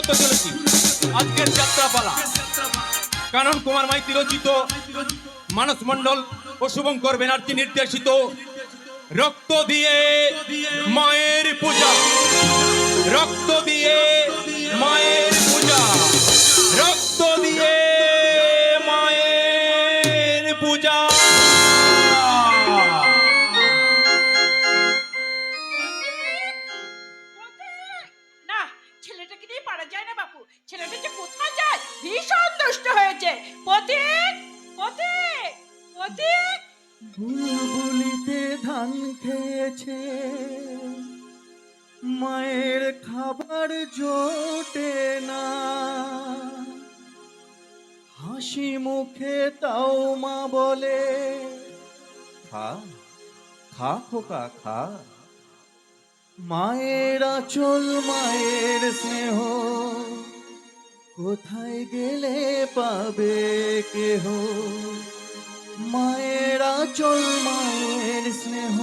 করতে চলেছি আজকের যাত্রাপালা। কানন কুমার মাইতি রচিত, মানস মণ্ডল ও শুভঙ্কর ব্যানার্জি নির্দেশিত রক্ত দিয়ে মায়ের পূজা, রক্ত দিয়ে মায়ের পূজা, রক্ত দিয়ে মায়ের পূজা। না, ছেলেটাকে নিয়ে পারা যায় না বাপু। ছেলেটা যে কোথায় যায়, ভীষণ দুষ্ট হয়েছে। পথিক, পথিক, পথিক। বুলবুলিতে ধান খেয়েছে, মায়ের খাবার জোটে না, হাসি মুখে তাও মা বলে খা খা খোকা খা। মায়ের আঁচল মায়ের স্নেহ কোথায় গেলে পাবে কেহ, মায়ের আঁচল মায়ের স্নেহ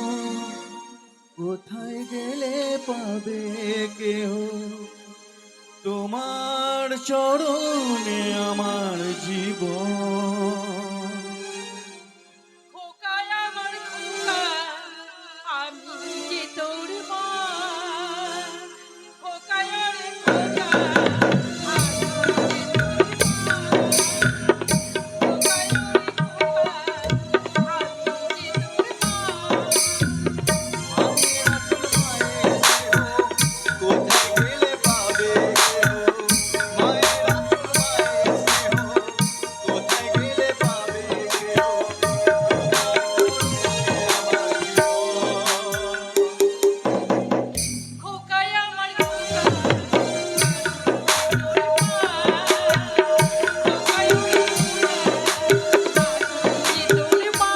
কোথায় গেলে পাবে কেহ। তোমার চরণে আমার জীবন। খোকায় আমার খোকা, আমি যে তোর মা। খোকায় রে খোকা, আমি যে তোর মা। খোকায় রে খোকা, আমি যে তোর মা। মায়ের আঁচল মায়ের স্নেহ কোথায় গেলে পাবে কেহ, মায়ের আঁচল মায়ের স্নেহ কোথায় গেলে পাবে কেহ। খোকায় আমার খোকা, খোকায় রে তোর মা।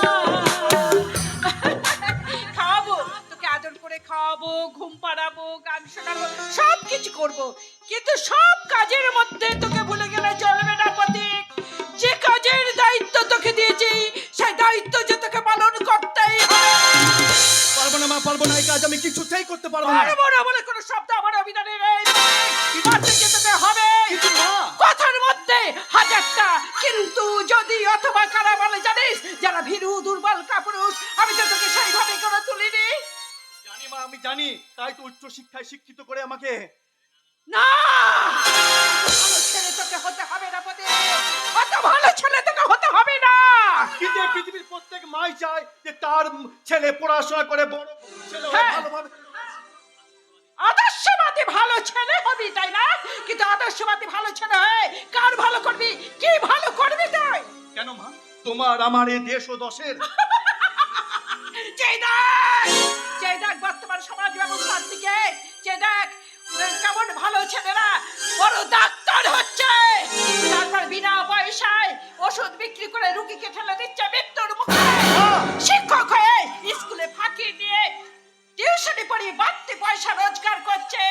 খাওয়াবো, তোকে আদর করে খাওয়াবো, ঘুম পাড়াবো, গান শোনাবো, সব কিছু করবো, কিন্তু সব কাজের মধ্যে তোকে ভুলে গেলে চলবে না পথিক। যে কাজের দায়িত্ব তোকে দিয়েছি, সেই দায়িত্ব যে তোকে পালন করতেই হবে। পারবো না মা, পারবো না, এই কাজ আমি কিছুতেই করতে পারবো না। পারবো না বলে কোনো শব্দ আমার অভিধানে নেই। পারতে যে তোকে হবে। কিন্তু মা, কথার মধ্যে হাজারটা কিন্তু যদি অথবা কারা বলে জানিস, যারা ভীরু দুর্বল কাপুরুষ, আমি তো তোকে সেইভাবে করে তুলিনি। জানি মা, আমি জানি, তাই তো উচ্চ শিক্ষায় শিক্ষিত করে আমাকে। না, ভালো ছেলে তোকে হতে হবে না পদে, অত ভালো ছেলে তোকে হতে হবে না। কিন্তু এই পৃথিবীর প্রত্যেক মাই চায় যে তার ছেলে পড়াশোনা করে বড় ছেলে হয়, হ্যাঁ। ভালোভাবে। আদর্শবাদী ভালো ছেলে হবি, তাই না? কিন্তু আদর্শবাদী ভালো ছেলে হয়ে কার ভালো করবি, কি ভালো করবি তুই? কেন মা, তোমার আমার এই দেশ ও দশের। যে দেখ বর্তমান সমাজ ব্যবস্থার দিকে, যে দেখ কেমন ভালো ছেলেরা বড় ডাক্তার হচ্ছে, তারপর বিনা পয়সায় ওষুধ বিক্রি করে রুগীকে ঠেলে দিচ্ছে মৃত্যুর মুখে। শিক্ষক হয়ে স্কুলে ফাঁকি দিয়ে টিউশনি পড়িয়ে বাড়তি পয়সা রোজগার করছে।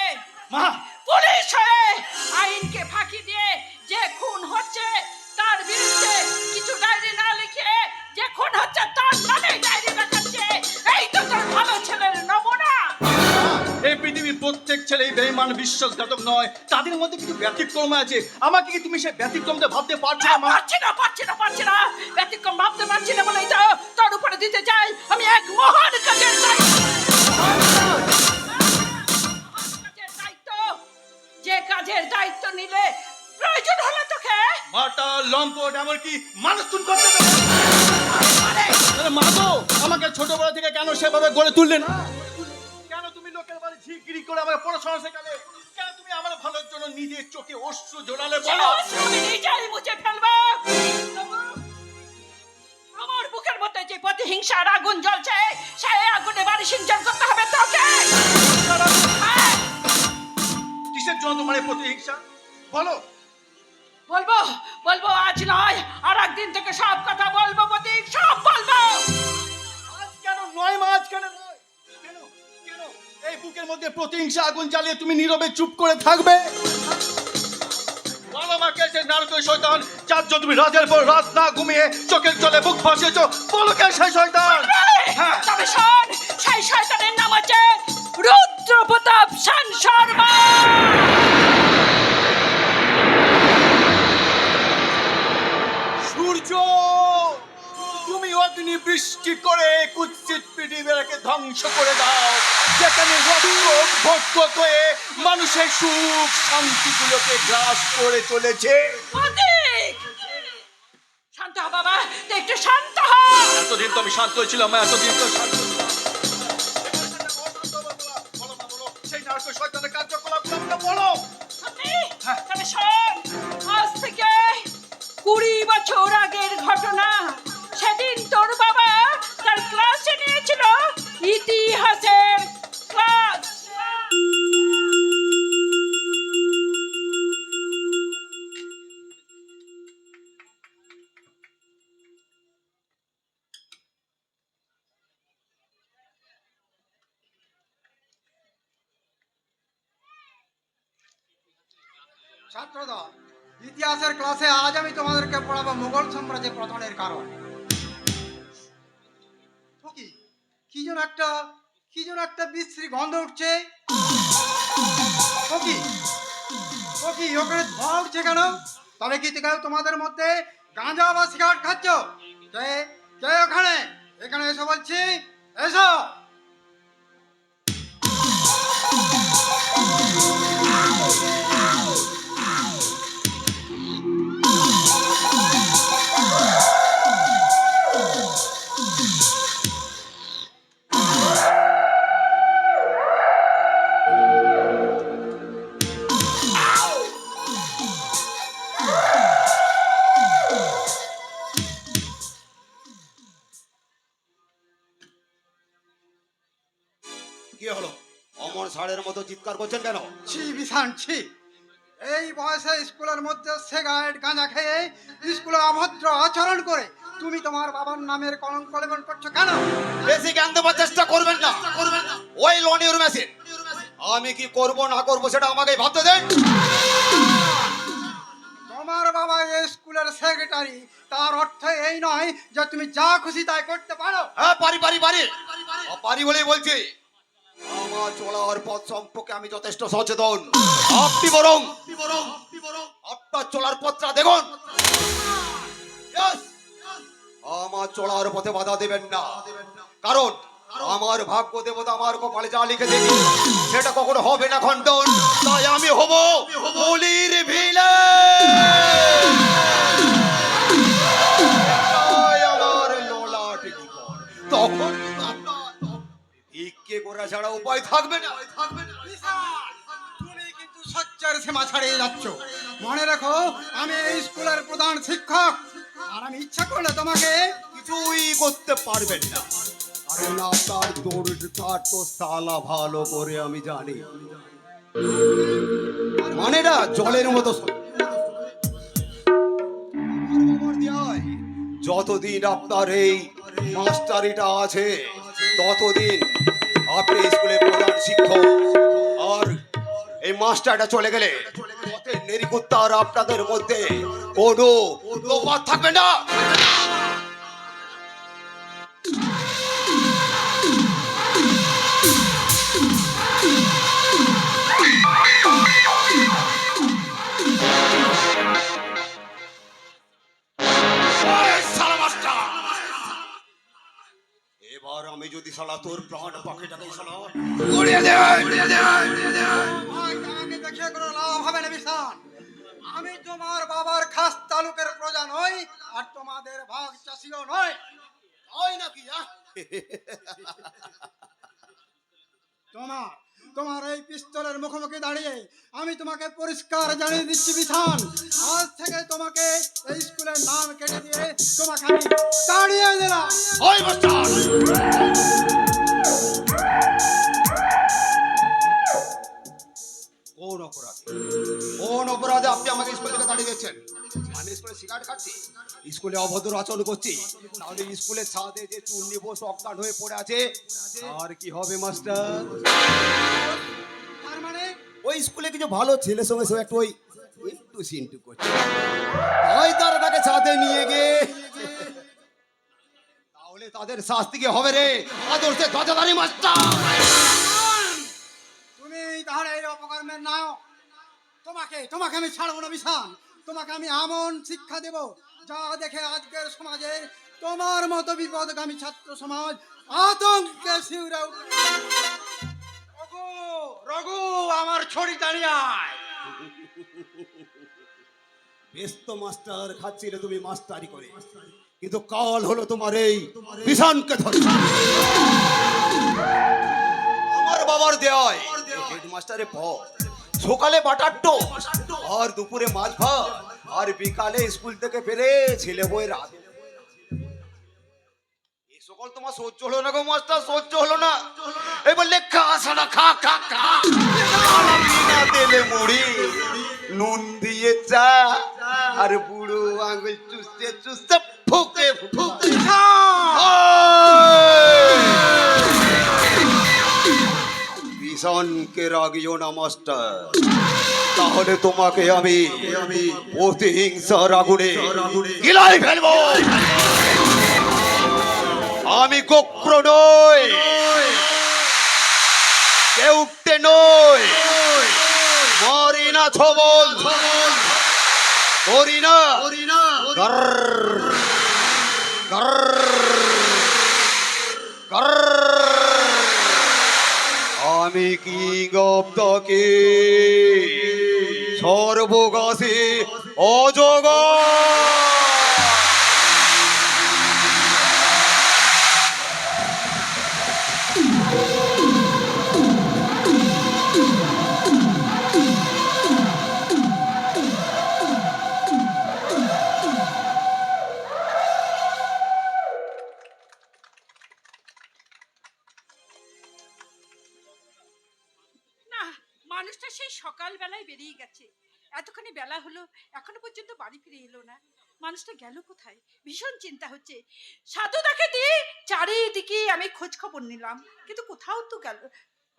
মা, পুলিশ হয়ে আইনকে ফাঁকি দিয়ে যে খুন হচ্ছে তার বিরুদ্ধে কিছু ডায়েরি না লিখে যে খুন হচ্ছে তার নামে ডায়েরি লেখাচ্ছে। এই তো তোর ভালো ছেলের নমুনা। এই পৃথিবীর প্রত্যেক ছেলেই বেঈমান বিশ্বাসঘাতক নয়, তাদের মধ্যে কিছু ব্যতিক্রম আছে। আমাকে কি তুমি সেই ব্যতিক্রমটা ভাবতে পারছো না মা? পারছি না ব্যতিক্রম ভাবতে পারছি না বলেই তো তোর উপরে দিতে চাই আমি এক মহান কাজের দায়িত্ব। যে কাজের দায়িত্ব নিলে প্রয়োজন হলে তোকে মাটা লম্পট এমনকি মানুষ খুন করতে দেবে। আরে আরে মা গো, আমাকে ছোটবেলা থেকে কেন সেভাবে গড়ে তুললে না? কেন তুমি লোকের বাড়ি ঝিগিরি করে আমাকে পড়াশোনা শেখালে? কেন তুমি আমার ভালোর জন্য নিজের চোখে অশ্রু জোড়ালে বলো? আমি নিজেই মুছে ফেলবো। আমার বুকের মধ্যে যে প্রতিহিংসার আগুন জ্বলছে, সেই আগুনে বাড়ি সিঞ্চন করতে হবে তোকে। হ্যাঁ, কিসের জন্য তোমার এই প্রতিহিংসা বলো? বলবো আজ নয়, আর একদিন থেকে সব কথা বলবো প্রতীক, সব বলবো। আজ কেন নয় মা, আজ কেন নয়? কেন কেন এই বুকের মধ্যে প্রতিহিংসা আগুন জ্বালিয়ে তুমি নীরবে চুপ করে থাকবে? বলো মা, কে সেই নারকীয় শয়তান যার জন্য তুমি রাতের পর রাত না ঘুমিয়ে চোখের জলে বুক ভাসিয়েছো? বলো কে সেই শয়তান? হ্যাঁ। তবে শোন, সেই শয়তানের নাম হচ্ছে রুদ্র প্রতাপ সেন শর্মা। সুখ শান্তিগুলোকে গ্রাস করে চলেছে। প্রতীক! শান্ত হ বাবা, তুই একটু শান্ত হ। এতদিন তো আমি শান্ত ছিলাম, এতদিন তো শান্ত ছিলাম। সেই নারক শয়তানের কার্যকলাপগুলো বলো। আপনি তবে শোন, আজ থেকে 20 বছর আগের ঘটনা। সেদিন তোর বাবা তার ক্লাসে নিয়েছিল ইতিহাসের ক্লাস। ছাত্রদল, ইতিহাসের ক্লাসে আজ আমি তোমাদেরকে পড়াবো মুঘল সাম্রাজ্যের পতনের কারণ। তো কি যেন একটা বিশ্রী গন্ধ উঠছে। ওখানে ধোঁয়া উঠছে কেন? তবে কি কেউ তোমাদের মধ্যে গাঁজা বা সিগারেট খাচ্ছ? কে কে ওখানে? এখানে এসো বলছি, এসো। কি হলো? অমর ষাঁড়ের মতো চিৎকার করছেন কেন? ছি বিশান ছি! এই বয়সে স্কুলের মধ্যে সিগারেট গাঁজা খেয়ে স্কুলে অভদ্র আচরণ করে তুমি তোমার বাবার নামের কলঙ্ক লেপন করছো কেন? বেশি জ্ঞান দেওয়ার চেষ্টা করবেন না। ওই লনির মেশিন আমি কি করব না করব সেটা আমাকে ভাবতে দেন। তোমার বাবা এই স্কুলের সেক্রেটারি, তার অর্থ এই নয় যে তুমি যা খুশি তাই করতে পারো। হ্যাঁ, পারি পারি বলেই বলছি। আমার চলার পথ সম্পর্কে আমি যথেষ্ট সচেতন। আপনি বরং আপনার চলার পথটা দেখুন। Yes! আমার চলার পথে বাধা দেবেন না, কারণ আমার ভাগ্য দেবতা আমার কপালে যা লিখে দেবে সেটা কখনো হবে না খণ্ডন। তাই আমি হব বলির ভিলেন। এটাই আমার ললাট নিকট। তখন ভিক্ষে করা ছাড়া উপায় থাকবে না। তুমি কিন্তু সচ্চার সীমা ছাড়িয়ে যাচ্ছ। মনে রাখো, আমি এই স্কুলের প্রধান শিক্ষক, আর আমি ইচ্ছা করলে তোমাকে কিছুই করতে পারবেন না, কারণ আপনার দৌড়টা তো সালা ভালো করে আমি জানি। মানে না জলের মতো যতদিন আপনার এই মাস্টারিটা আছে ততদিন আপনি স্কুলের প্রধান শিক্ষক, আর এই মাস্টারটা চলে গেলে নিরিকুত্তা আর আপনাদের মধ্যে কোনো তফাৎ থাকবে না। এবার আমি যদি শালা তোর প্রাণ পাখিটাকে শালা উড়িয়ে দেয়। আমাকে দেখিয়ে কোনো লাভ হবে না বিশান। আমি তোমার বাবার খাস তালুকের প্রজা নই, আর তোমাদের ভাগ চাষিও নয়। হয় নাকি? তোমার এই পিস্তলের মুখোমুখি দাঁড়িয়ে আমি তোমাকে পরিষ্কার জানিয়ে দিচ্ছি বিশান, আজ থেকে তোমাকে এই স্কুলের নাম কেটে দিয়ে তোমাকে আমি তাড়িয়ে দিলাম। ওই মাস্টার, কোন অপরাধে আপনি আমাকে স্কুল থেকে তাড়িয়ে দিচ্ছেন? আমি স্কুলে সিগারেট খাচ্ছি, স্কুলে অভদ্র আচরণ করছি, তাহলে স্কুলের ছাদে যে চুন্নি বোস অজ্ঞান হয়ে পড়ে আছে আর কি হবে মাস্টার? তার মানে ওই স্কুলে কিছু ভালো ছেলের সঙ্গে সে একটু ওই একটু সিন্টু করছে, তাই তারা তাকে ছাদে নিয়ে গিয়ে, তাহলে তাদের শাস্তি কি হবে রে আদর্শে ধ্বজাধারী মাস্টার? তুমি তাহলে এই অপকর্মের নাও। তোমাকে আমি ছাড়বো না বিশান। তোমাকে আমি এমন শিক্ষা দেব যা দেখে আজকের সমাজে তোমার মতো বিপদগামী ছাত্র সমাজ আতঙ্কে শিউরে উঠবে। ওগো রঘু আমার ছড়ি দাঁড়িয়ে আয়। ব্যস্ত মাস্টার খাচ্ছিলে তুমি মাস্টারি করে, কিন্তু কাল হলো তোমার এই বিধানকে ধরে। আমার বাবার দেয় হেডমাস্টারে পদ, সকালে বাটার টোস্ট, আর দুপুরে মাছ ভাত, আর বিকালে স্কুল থেকে ফিরে ছেলে বইয়ের রাত। এই সকল তোমার সহ্য হলো না গো মাস্টার, সহ্য হলো না। এবার লেখা আসা খা খা খা, বিনা তেলে মুড়ি, নুন দিয়ে চা, আর বুড়ো আঙুল চুষতে চুষতে ফুকে ফুকে। ভীষণকে রাগিও না মাস্টার, তাহলে তোমাকে আমি প্রতিহিংসার আগুনে গিলাই ফেলবো। আমি গোপ্র নই, কেউটে নই, মরি না ছবল, করি না গর্র গর্র গর্র। আমি কিং অফ দ্য কিং, সর্বগাসী অজগর। না, মানুষটা সেই সকালবেলায় বেরিয়ে গেছে, এতখানি বেলা হলো এখনো পর্যন্ত বাড়ি ফিরে এলো না। মানুষটা গেল কোথায়? ভীষণ চিন্তা হচ্ছে। সাধুদাকে দিয়ে চারিদিকে আমি খোঁজ খবর নিলাম, কিন্তু কোথাও তো গেল,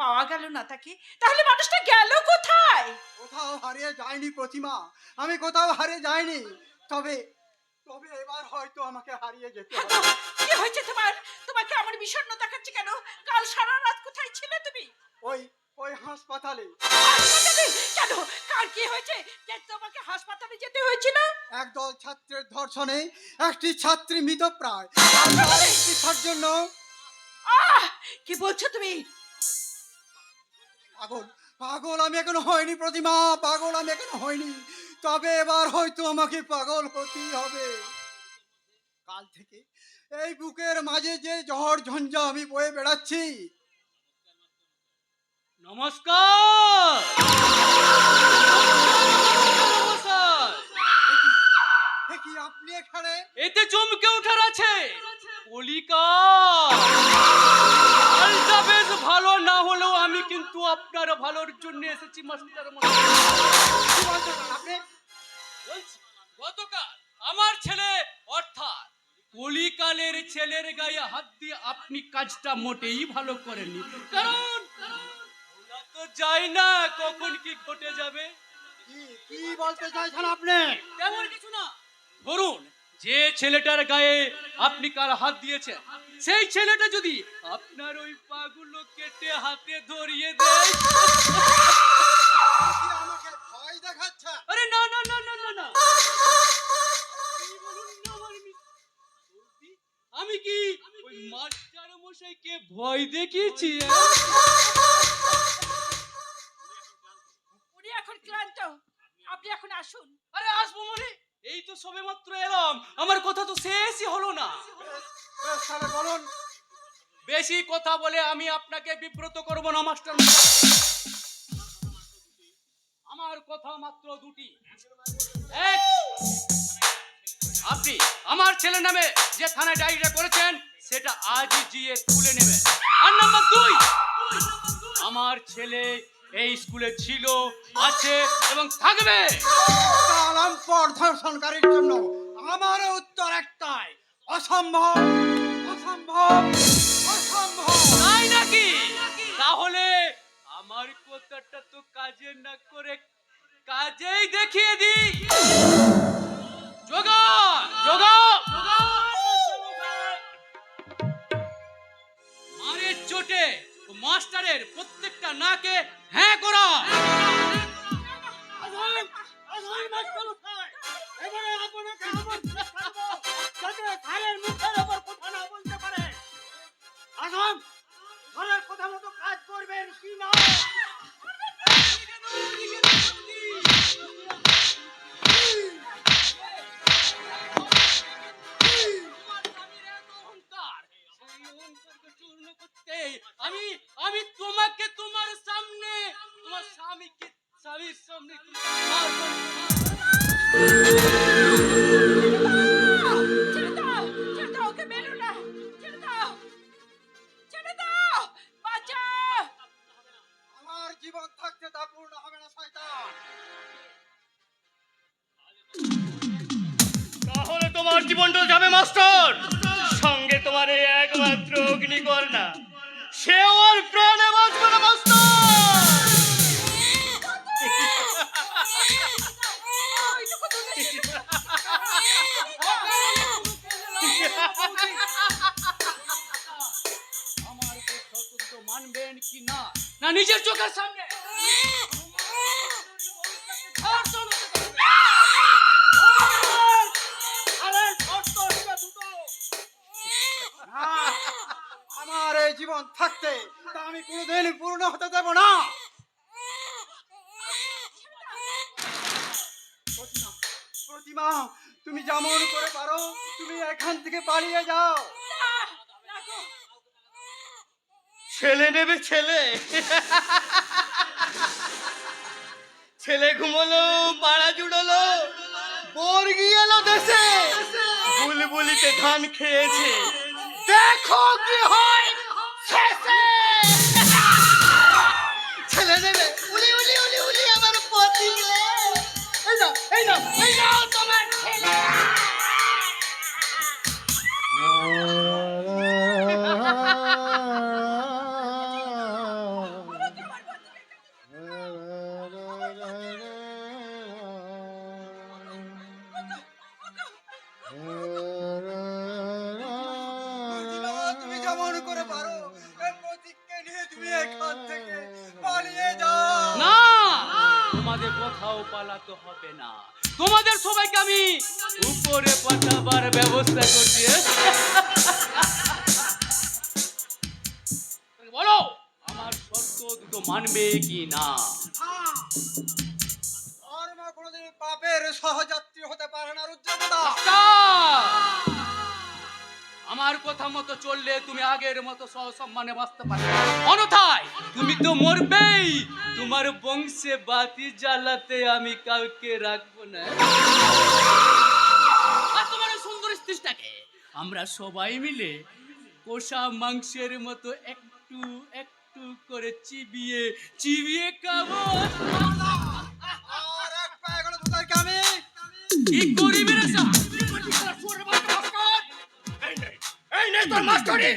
পাওয়া গেল না তাকে। তাহলে মানুষটা গেল কোথায়? কোথাও হারিয়ে যায়নি প্রতিমা, আমি কোথাও হারিয়ে যাইনি। তবে তবে এবার হয়তো আমাকে হারিয়ে যেতে হবে। কি হয়েছে তোমার? তোমাকে আমার বিষণ্ণ দেখাচ্ছে কেন? কাল সারা রাত কোথায় ছিলে তুমি? ওই ওই হাসপাতালে হাসপাতালে? কেন, কার কি হয়েছে যে তোমাকে হাসপাতালে যেতে হয়েছিল? একদল ছাত্রের ধর্ষণে একটি ছাত্রী মৃতপ্রায়। চিকিৎসার জন্য আহ, কি বলছো তুমি? পাগল পাগল আমি এখনো হয়নি প্রতিমা, পাগল আমি এখনো হয়নি। তবে এবার হয়তো আমাকে পাগল হতেই হবে। কাল থেকে এই বুকের মাঝে যে ঝড় ঝঞ্ঝা আমি বয়ে বেড়াচ্ছি। নমস্কার। এ কি আপনি এখানে? এতে চমকে ওঠার আছে? কলিকা হালটা বেশ ভালো না হলেও আমি কিন্তু আপনার ভালোর জন্য এসেছি মাস্টার মশাই। কি বলছেন আপনি? বলছি, গতকাল আমার ছেলে অর্থাৎ কলিকালের ছেলের গায়ে হাত দিয়ে আপনি কাজটা মোটেই ভালো করেননি। কারণ ওরা তো যায় না কখন কি ঘটে যাবে। কি কি বলতে চাইছেন আপনি? তেমন কিছু না। ধরুন, যে ছেলেটার গায়ে আপনি কাল হাত দিয়েছেন, সেই ছেলেটা যদি আপনার ওই পাগুলো কেটে হাতে ধরিয়ে দেয়। কি আমাকে ভয় দেখাচ্ছেন? আরে না না না না না না, আপনি বলুন না আমার বৌদি, আমি কি ওই মাস্টার মশাইকে ভয় দেখিয়েছি? উনি এখন ক্লান্ত, আপনি এখন আসুন। আরে আসবো মানে, এই তো সবে মাত্র এলাম, আমার কথা তো শেষই হলো না। বেশ, তাহলে বলুন। বেশি কথা বলে আমি আপনাকে বিব্রত করব না মাস্টার মশাই। আমার কথা মাত্র দুটি। এক, আপনি আমার ছেলের নামে যে থানায় ডায়েরি করেছেন সেটা আজই গিয়ে তুলে নেবেন। আর নাম্বার দুই, আমার ছেলে এই স্কুলে ছিল, আছে এবং থাকবে। কালাম ধর্ষণকারীর জন্য আমার উত্তর একটাই, অসম্ভব অসম্ভব অসম্ভব। তাই নাকি? তাহলে আমার কথাটা তো কাজে না করে কাজেই দেখিয়ে দিই। যোগা যোগা মারের চোটে ও মাস্টারের প্রত্যেকটা নাকে হ্যাঁ করা। এবারে আপনাকে আমার শিখাবো, যাতে ঘাড়ের মুখের ওপর কথা না বলতে পারে। আসাম, ঘরের কথা মতো কাজ করবেন কি না? ছেড়ে দাও, ছেড়ে দাও, ওকে মেরো না, ছেড়ে দাও, ছেড়ে দাও, বাঁচাও। আমার জীবন থাকতে তা পূর্ণ হবে না শয়তান। তাহলে তোমার জীবনটা যাবে মাস্টার, সঙ্গে তোমার এই একমাত্র অগ্নিকর্ণা, সেও আর প্রাণে বাঁচবে না মাস্টার। ওইটুকু দূরে সরে দাও। আমার কথা তো মানবেন কি না, না নিজের চোখের সামনে না, আমার এই জীবন থাকতে তা আমি কোনোদিন পূর্ণ হতে দেব না। প্রতিমা, প্রতিমা, তুমি যেমন করে পারো তুমি এখান থেকে পালিয়ে যাও। ছেলে নেবে ছেলে, ছেলে ঘুমলো, পাড়া জুড়লো, বর্গি এলো দেশে, বুলবুলিতে ধান খেয়েছে, দেখো কি হয় শেষে। ছেলে নেবে উলি উলি উলি উলি আমার পতি গেলে, এই নাও এই নাও এই নাও তোমার ছেলে। প্রতিমা, তুমি যেমন করে পারো এই প্রতীককে নিয়ে তুমি এখান থেকে পালিয়ে যাও। না, তোমাদের কোথাও পালাতে হবে না, তোমাদের সবাইকে আমি উপরে পাঠাবার ব্যবস্থা করছি। বলো আমার শর্ত দুটো মানবে কি না? ধর্ম কোনোদিন পাপের সহযাত্রী হতে পারে না রুদ্রপদা। আমার কথা মতো চললে তুমি আগের মতো সম্মানে বাঁচতে পারবে, অন্যথায় তুমি তো মরবেই। তোমার বংশে বাতি জ্বালাতে আমি কাউকে রাখবো না। আর তোমার ওই সুন্দর স্ত্রীটাকে আমরা সবাই মিলে কষা মাংসের মতো একটু একটু করে চিবিয়ে চিবিয়ে খাবো। আর এক পায়ে গেল তোদেরকে আমি। কি করিবি রে সব? এই নে তোর মাস্টারি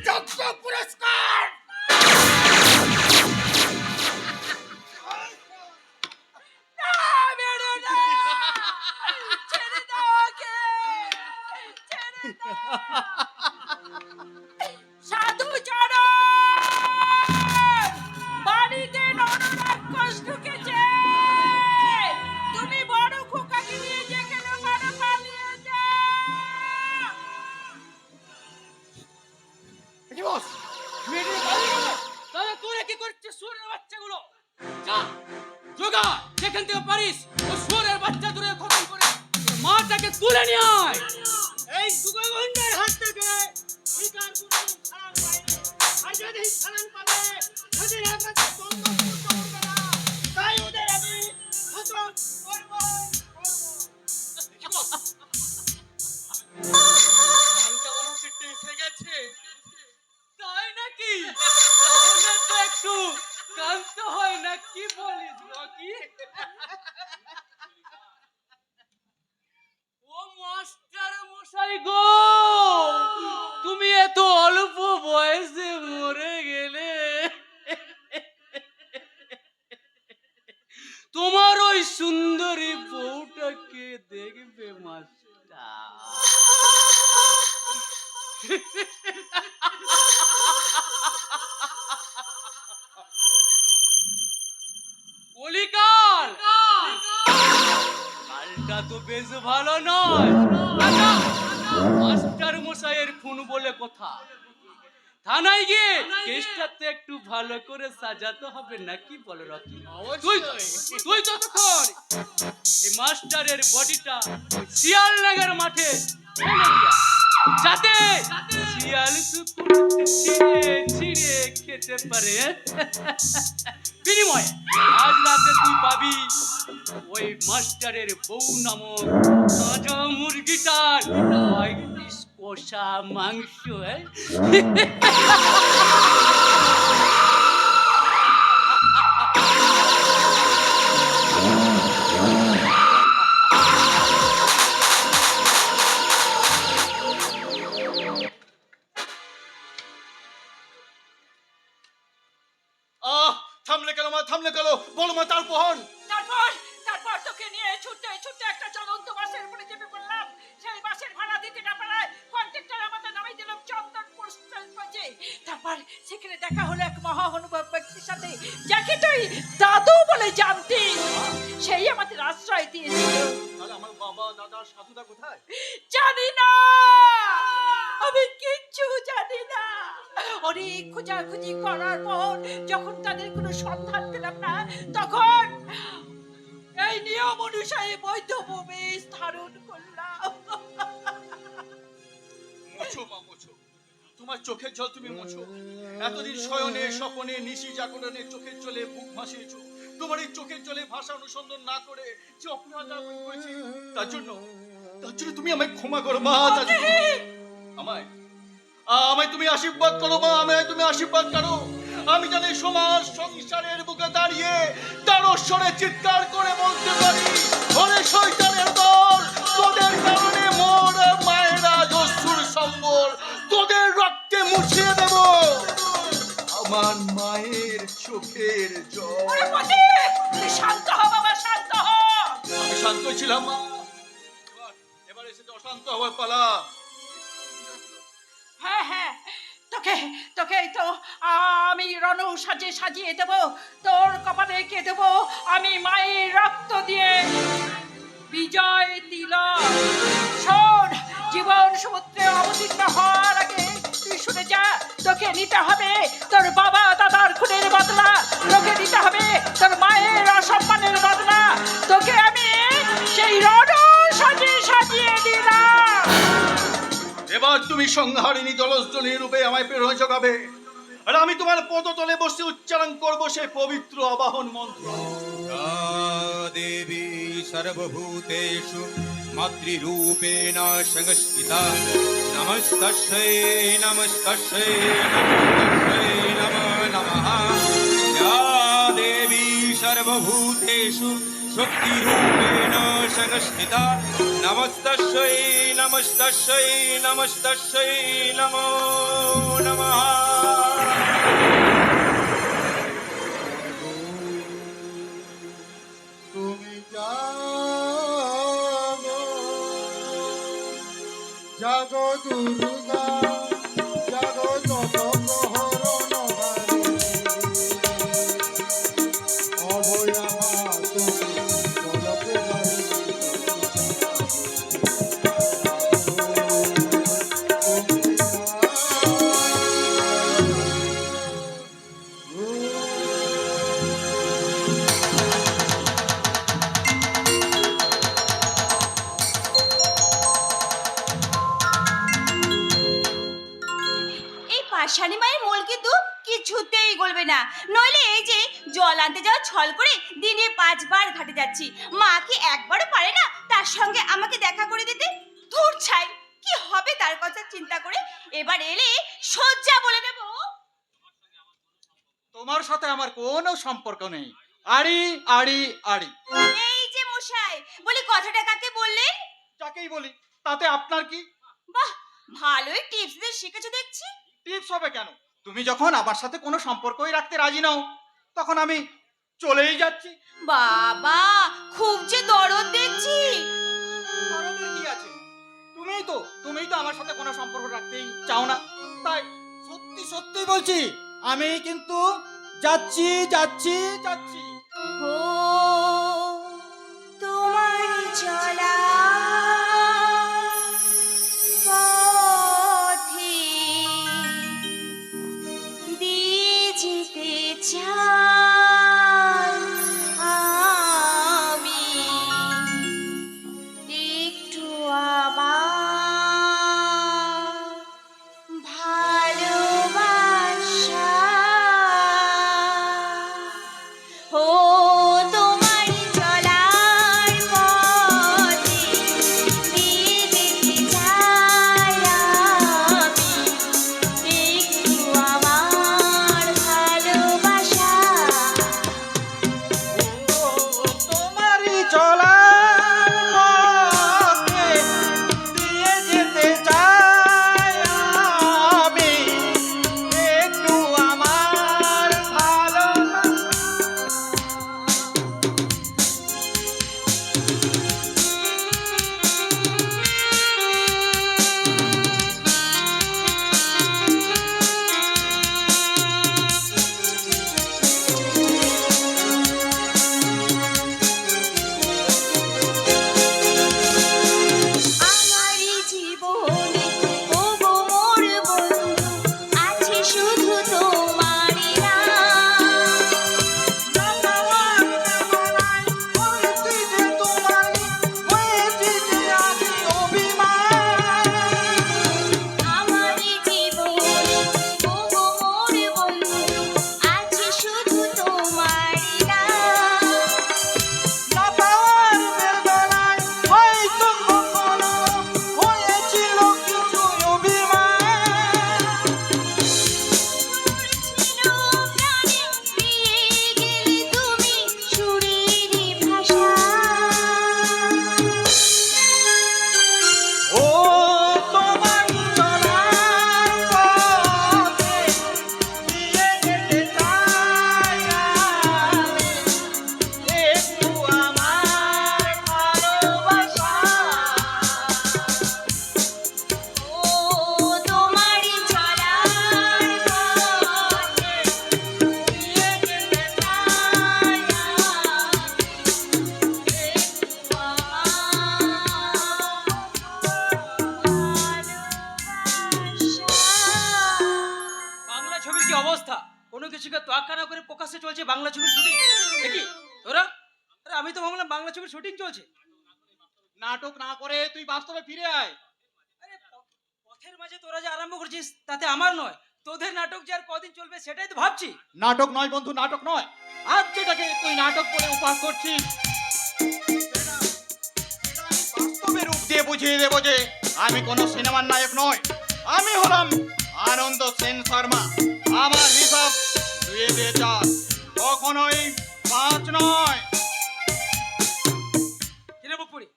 যোগ্য পুরস্কার। না, মেরো না, ছেড়ে দাও ওকে, ছেড়ে দাও। সাধু চরণ, বাড়িতে নররাক্ষস ঢুকেছে, তুমি বড় খোকাকে নিয়ে যেখানে পারো পালিয়ে যাও। তাহলে তোরা কি করছিস শুয়োরের বাচ্চাগুলো? যা যোগা, যেখান থেকে পারিস ও শুয়োরের বাচ্চা ধরে খতম করে মাটাকে তুলে নিয়ে আয়। এই সুগন্ধের হাত থেকে শিকার করে সালাম পাইনি, আর যদি সালাম পাবে সেদিন আপনাকে দ্বন্দ্ব করতে হবে না, তাই ওদের আমি খতম করবো। তাই নাকি? তাহলে তো একটু কাঁদতে হয় না, কি বলিস রকি? ও মাস্টার মশাই গো, তুমি এত অল্প বয়সে মরে গেলে। তোমার ওই সুন্দরী বউটাকে দেখবে মাস্টার। কলিকাল, কালটা তো বেশ ভালো নয়। আচ্ছা, মাস্টার মশাইয়ের খুন বলে কথা, থানায় গিয়ে কেসটাতে একটু ভালো করে সাজাতে হবে নাকি বল রকি? তুই ততক্ষণ এই মাস্টারের বডিটা শিয়ালনগর মাঠে যাতে শিয়াল কুকুর ছিঁড়ে ছিঁড়ে খেতে পারে। বিনিময়ে আজ রাতে তুই পাবি ওই মাস্টারের বউ নামক তাজা মুরগিটার 35 কষা মাংস। থামলে কেন মা, থামলে কেন? বলো মা, তারপর তারপর তারপর তোকে নিয়ে ছুটতে ছুটতে একটা চলন্ত বাসের উপরে চেপে পড়লাম। সেই বাসের ভাড়া দিতে না পারায় কন্ট্রাক্টর আমাদের নামিয়ে দিলাম চন্দনপুর স্টেশনে। তারপর সেখানে দেখা হলো এক মহানুভব ব্যক্তির সাথে, যাকে তুই দাদু বলে জানতি। সেই আমাদের আশ্রয় দিয়েছিল। তাহলে আমার বাবা দাদা সাধুদা কোথায়? জানি না, আমি কিচ্ছু জানি না। অনেক খোঁজাখুঁজি করার পর যখন তাদের কোনো সন্ধান পেলাম না, তখন এই নিয়ম অনুসারে বৈধ প্রবেশ ধারণ করলাম। মোছো মা, মোছো। তোমার চোখের জল তুমি মোছো। এতদিন শয়নে স্বপনে নিশি জাগরণে চোখের জলে বুক ভাসিয়েছো। তোমার এই চোখের জলে ভাষা অনুসন্ধান না করে যে অপরাধ আমি করেছি, তার জন্য তুমি আমায় ক্ষমা করো মা। আমায় আমায় তুমি আশীর্বাদ করো মা, আমায় তুমি আশীর্বাদ করো। আমি জানি সমাজ সংসারের বুকে দাঁড়িয়ে তার স্বরে চিৎকার করে বলতে পারি, ওরে শয়তানের দল, তোদের কারণে মোর মায়েরা অশ্রুর সম্বল তোদের রক্তে মুছিয়ে দেব আমার মায়ের চোখের জল। ওরে পথে, তুই শান্ত হ বাবা, শান্ত হ। আমি শান্ত ছিলাম মা, এবার এসেছে অশান্ত হওয়ার পালা। হ্যাঁ হ্যাঁ, তোকে তোকে তো আমি রণু সাজিয়ে দেব। তোর কপালে কে দেব আমি মায়ের রক্ত দিয়ে বিজয় তিলক। শোন, জীবন সমুদ্রে অবতীর্ণ হওয়ার আগে তুই শুনে যা, তোকে নিতে হবে তোর বাবা দাদার খুনের বদলা, তোকে নিতে হবে তোর মায়ের অসম্মানের বদলা। তোকে আমি সেই রণু সাজিয়ে দিলাম। এবার তুমি সংহারিণী জলস্থলী রূপে আমায় প্রেরণা যোগাবে, আর আমি তোমার পদতলে বসে উচ্চারণ করবো সেই পবিত্র আবাহন মন্ত্র। দেবী সর্বভূতেষু মাতৃরূপেণ সংস্থিতা, নমস্তস্যৈ নমস্তস্যৈ নমস্তস্যৈ নমো নমঃ। या देवी सर्वभूतेषु शक्तिरूपेण संस्थिता, नमस्तस्यै नमस्तस्यै नमस्तस्यै नमो नमः। তুমি জাগো দুর্গা, জাগো যত প্রহরণ হারি, অভয়া মা তুমি পলকে শানি মায়ের মোল কিন্তু কিছুতেই গলবে না, নইলে এই যে জল আনতে যাওয়া ছল করে দিনে 5 বার ঘাটে যাচ্ছি, মা কি একবারও পারে না তার সঙ্গে আমাকে দেখা করে দিতে? ধুর ছাই, কি হবে তার কথা চিন্তা করে এবার এলে সজ্জা বলে দেব। তোমার সাথে আমার কোনো সম্পর্ক নেই। আড়ি আড়ি আড়ি। এই যে মশাই, বলি কথাটা কাকে বললেন? যাকেই বলি তাতে আপনার কি? বাহ, ভালোই টিপস দিয়ে শিখেছো দেখছি। টিপস হবে কেন? তুমি যখন আমার সাথে কোনো সম্পর্কই রাখতে রাজি নও, তখন আমি চলেই যাচ্ছি। বাবা, খুব যে দরদ দেখছি। দরদের কি আছে? তুমিই তো আমার সাথে কোনো সম্পর্ক রাখতেই চাও না। তাই সত্যি সত্যি বলছি, আমি কিন্তু যাচ্ছি যাচ্ছি যাচ্ছি। ও তোমার চলা পথে দিয়ে যেতে চাই আমি, একটু আবার চলছে বাংলা ছবির শুটিং। দেখি তোরা, আরে আমি তো ভাবলাম বাংলা ছবির শুটিং চলছে। নাটক না করে তুই বাস্তবে ফিরে আয়। আরে পথের মাঝে তোরা যে আরম্ভ করছিস তাতে আমার নয়, তোদের নাটক যে আর কদিন চলবে সেটাই তো ভাবছি। নাটক নয় বন্ধু, নাটক নয়। আজ যেটাকে তুই নাটক বলে উপহাস করছিস বাস্তবে রূপ দিয়ে বুঝিয়ে দেবো যে আমি কোনো সিনেমার নায়ক নয়, আমি হলাম আনন্দ সেন শর্মা। আমার হিসাব 2-4, কখনোই 5 নয়। কিরে বকুড়ি,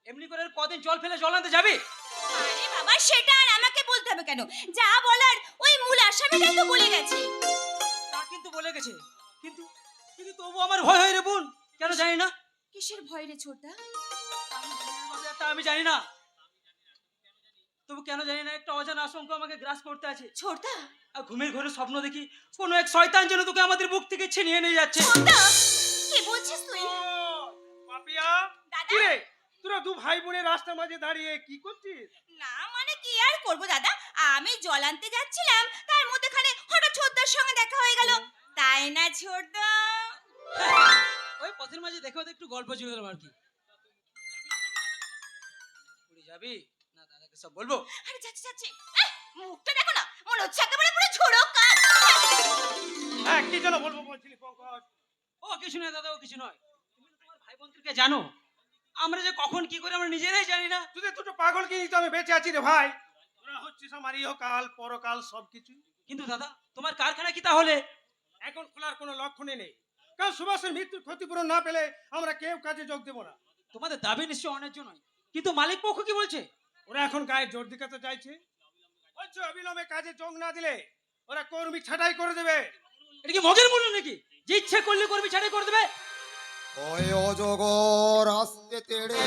এমনি করে আর কদিন জল ফেলে জল আনতে যাবি? আরে বাবা, সেটা আর আমাকে বলতে হবে কেন? যা বলার ওই মূল আসামিটাই তো বলে গেছে। তা কিন্তু বলে গেছে, কিন্তু কিন্তু তবু আমার ভয় হয় রে বোন, কেন জানি না। কিসের ভয় রে ছোটদা? তা আমি জানি না, তবু কেন জানি না একটা অজানা আশঙ্কা আমাকে গ্রাস করতে আছে। ছোটদা, আর ঘুমের ঘরে স্বপ্ন দেখি কোনো এক শয়তান যেন তোকে আমাদের বুক থেকে ছিনিয়ে নিয়ে যাচ্ছে। ছোটদা, কি বলছিস তুই? পাপিয়া, দাদা, কি রে তোরা দু ভাই বোনের রাস্তার মাঝে দাঁড়িয়ে কি করছিস? না মানে কি আর করবো দাদা, আমি জল আনতে যাচ্ছিলাম, তার মধ্যেখানে হঠাৎ ছোটদার সঙ্গে দেখা হয়ে গেল, তাই না ছোটদা? ওই পথের মাঝে দেখে ওদের একটু গল্প জুড়ে দিলাম আর কি। পুরী যাবি না? দাদাকে সব বলবো। আরে যাচ্ছি যাচ্ছি। মুখটা দেখো না, মনে হচ্ছে একেবারে পুরো ঝোড়ো কাঠ। হ্যাঁ, কি যেন বলবো বলছিলি পঙ্কজ? ও কিছু নয় দাদা, ও কিছু নয়। তুমি তোমার ভাই বোনদেরকে জানো, আমরা যে কখন কি করে আমরা নিজেরাই জানি না। তোদের দুটো পাগল কি তো আমি বেঁচে আছি রে ভাই। তোরা হচ্ছিস আমার ইহকাল পরকাল সবকিছু। কিন্তু দাদা তোমার কারখানা কি তাহলে? এখন খোলার কোনো লক্ষণই নেই, কারণ সুভাষের মৃত্যুর ক্ষতিপূরণ না পেলে আমরা কেউ কাজে যোগ দেবো না। তোমাদের দাবি নিশ্চয় অন্যায্য নয়, কিন্তু মালিক পক্ষ কি বলছে? ওরা এখন গায়ে জোর দিকাতে চাইছে, বলছে অবিলম্বে কাজে যোগ না দিলে ওরা কর্মী ছাঁটাই করে দেবে। এটা কি মগের মূল্য নাকি যে ইচ্ছে করলে কর্মী ছাড়াই করে দেবে? ওই অজগর আসতে তেড়ে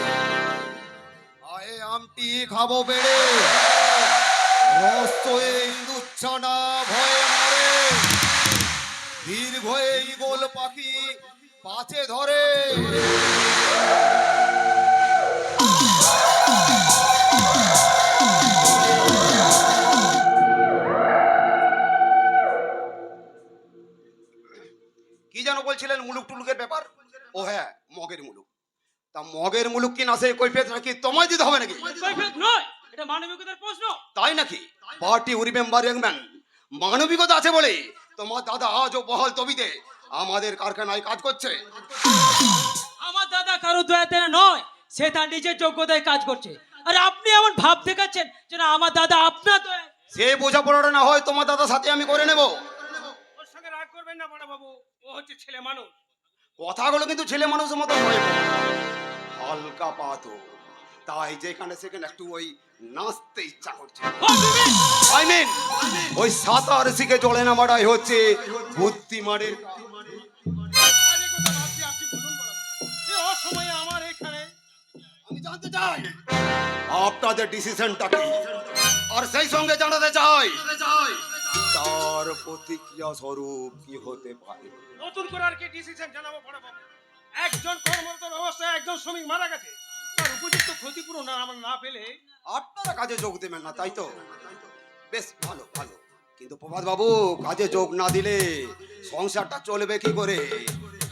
আয়ে আমটি খাবো বেড়ে, রস্তয়ে ইঁদুচ্ছানা ভয়ে মরে, দীর্ঘ ঈগল পাখি পাছে ধরে। কি যেন বলছিলেন মুলুক টুলুকের ব্যাপার? ও হ্যাঁ, মগের মুলুক। তা মগের মুলুক কি না সে কৈফিয়ত নাকি তোমায় দিতে হবে নাকি? কৈফিয়ত নয়, এটা মানবিকতার প্রশ্ন। তাই নাকি? But you remember young man, মানবিকতা আছে বলে তোমার দাদা আজও বহাল তবিতে আমাদের কারখানায় কাজ করছে। আমার দাদা কারো দয়াতে নয়, সে তার নিজের যোগ্যতায় কাজ করছে। আর আপনি এমন ভাব দেখাচ্ছেন যেন আমার দাদা আপনার দয়া। সে বোঝাপড়াটা না হয় তোমার দাদার সাথে আমি করে নেব। ওর সঙ্গে রাগ করবেন না বড় বাবু, ও হচ্ছে ছেলে মানুষ। কথাগুলো কিন্তু ছেলে মানুষের মতো নয়, হালকা পাতো, তাই যেখানে সেখানে একটু ওই নাচতে ইচ্ছা করছে। আই মিন ওই সাঁতার শিখে চলে নামাটাই হচ্ছে বুদ্ধিমানের। আজ এই কথা ভাবছি, আপনি বলুন বড় বাবু, যে অসময়ে আমার এখানে। আমি জানতে চাই আপনাদের ডিসিশনটা কি, আর সেই সঙ্গে জানাতে চাই তার প্রতিক্রিয়া স্বরূপ কি হতে পারে। নতুন করে আর কি ডিসিশন জানাবো বড় বাবু? একজন কর্মরত অবস্থায় একজন শ্রমিক মারা গেছে, তার উপযুক্ত ক্ষতিপূরণ আমরা না পেলে আপনারা কাজে যোগ দেবেন না, তাই তো? বেশ ভালো ভালো, কিন্তু প্রভাত বাবু কাজে যোগ না দিলে সংসারটা চলবে কি করে?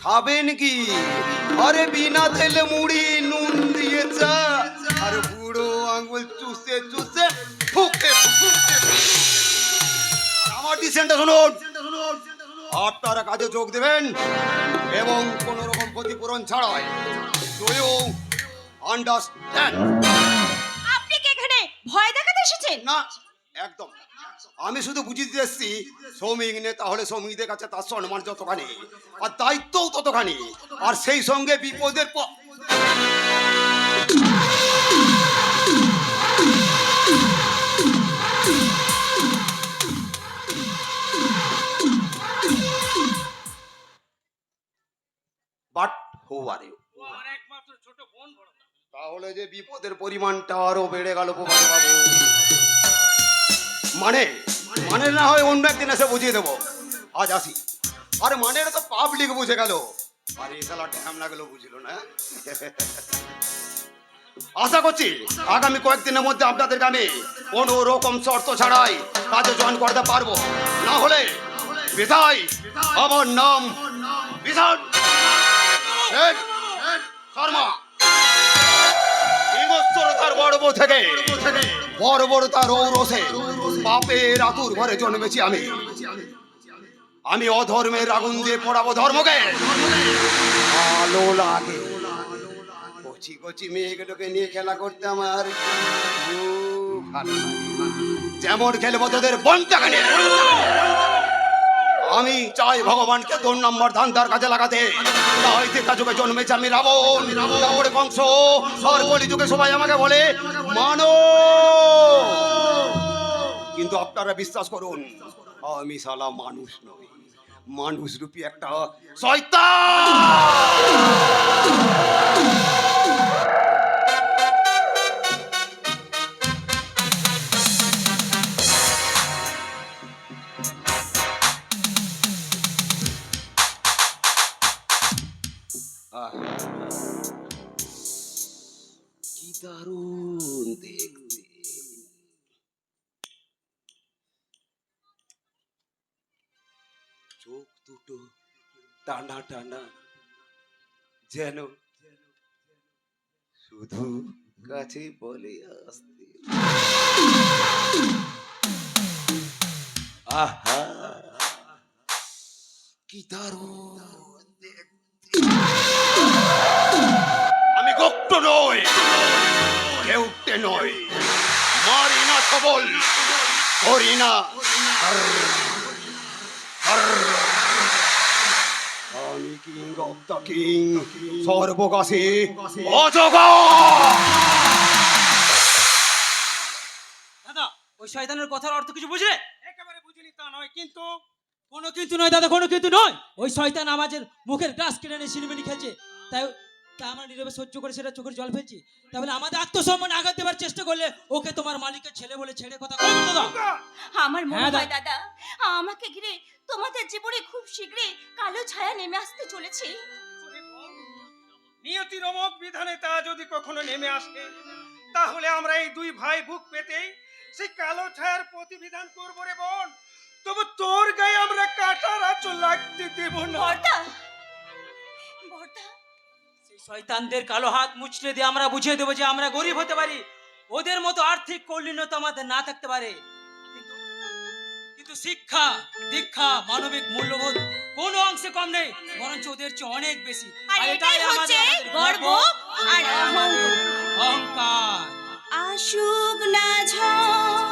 খাবেন কি? আরে বিনা তেলে মুড়ি নুন দিয়ে চা, আর বুড়ো আঙ্গুল চুষে চুষে ফুকে ফুকে। আমার ডিসিশনটা শুনুন, আপনারা কাজে যোগ দেবেন এবং কোন রকম ক্ষতিপূরণ ছাড়াই। Do you understand? আপনি কি এখানে ভয় দেখাতে এসেছেন? না, একদম না। আমি শুধু বুঝিয়ে দিয়ে এসছি, শ্রমিক নেতা হলে শ্রমিকদের কাছে তার সম্মান যতখানি আর দায়িত্বও ততখানি, আর সেই সঙ্গে বিপদের বাট হু আর ইউ? ও আমার একমাত্র ছোট বোন বড় বাবু। তাহলে যে বিপদের পরিমাণটা আরো বেড়ে গেল প্রভাত বাবু। মানে মানে না হয় অন্য একদিন এসে বুঝিয়ে দেবো, আজ আসি। আরে মানে তো পাবলিক বুঝে গেল, আর এই শালা ড্যাম না গেলেও বুঝলো না। আশা করছি আগামী কয়েকদিনের মধ্যে আপনাদের গ্রামে কোনো রকম শর্ত ছাড়াই কাজে জয়েন করতে পারবো, না হলে বিদায়। আমার নাম বিধান শেখ শর্মা। হিংস্রতার গর্ব থেকে বর্বরতার ঔরসে পাপের আতুর ঘরে জন্মেছি আমি। আমি অধর্মের আগুন দিয়ে পোড়াবো ধর্মকে। ভালো লাগে কচি কচি মেয়েগুলোকে নিয়ে খেলা করতে আমার খুব ভালো লাগে। যেমন খেলবো তোদের বনটাকে নিয়ে। আমি চাই ভগবানকে 2 নম্বর ধান্দার কাজে লাগাতে। তাই ত্রেতা যুগে জন্মেছে আমি রাবণ, তারপরে কংস, আর কলি যুগে সবাই আমাকে বলে মানো। কিন্তু আপনারা বিশ্বাস করুন, আমি শালা মানুষ নই, মানুষ রূপী একটা শয়তান। কি দারুণ দেখতে। চোখ দুটো টানা টানা, যেন শুধু কাছে বলে আসতে। আহা কি দারুণ দেখতে। আমি গোপ্ত নই, কেউটে নই, মারি না সবল, করি না। আমি কিং অফ দ্য কিং, সর্বগাসী অজগর। দাদা ওই শয়তানের কথার অর্থ কিছু বুঝলে? একেবারে বুঝিনি তা নয়, কিন্তু কোনো কিন্তু নয় দাদা, কোনো কিন্তু নয়। ওই শয়তান আমাদের মুখের গ্লাস কেটে নিয়ে সিনেমিনি খেলছে, তাই আমরা নীরবে সহ্য করে সেটা চোখের জল ফেলছি। তাহলে আমাদের আত্মসম্মান আঘাত দেবার চেষ্টা করলে ওকে তোমার মালিকের ছেলে বলে ছেড়ে কথা কই দাদা? আমার মনে হ্যাঁ, হয় দাদা, আমাকে ঘিরে তোমাদের জীবনে খুব শীঘ্রই কালো ছায়া নেমে আসতে চলেছে। নিয়তির অমোঘ বিধানে তা যদি কখনো নেমে আসে, তাহলে আমরা এই 2 ভাই বুক পেতে সেই কালো ছায়ার প্রতিবিধান করবো রে বোন। তবে তোর গায়ে আমরা কাটার আঁচল লাগতে দেব না। বর্দা, বর্দা, সেই শয়তানদের কালো হাত মুছলে দিয়ে আমরা বুঝিয়ে দেবো যে আমরা গরিব হতে পারি, ওদের মতো আর্থিক কল্যাণতা আমাদের না থাকতে পারে, কিন্তু শিক্ষা, দীক্ষা, মানবিক মূল্যবোধ কোনো অংশে কম নেই, বরঞ্চ ওদের চেয়ে অনেক বেশি। আর এটাই হচ্ছে গর্ব আর অহংকার। আসুক না ঝড়,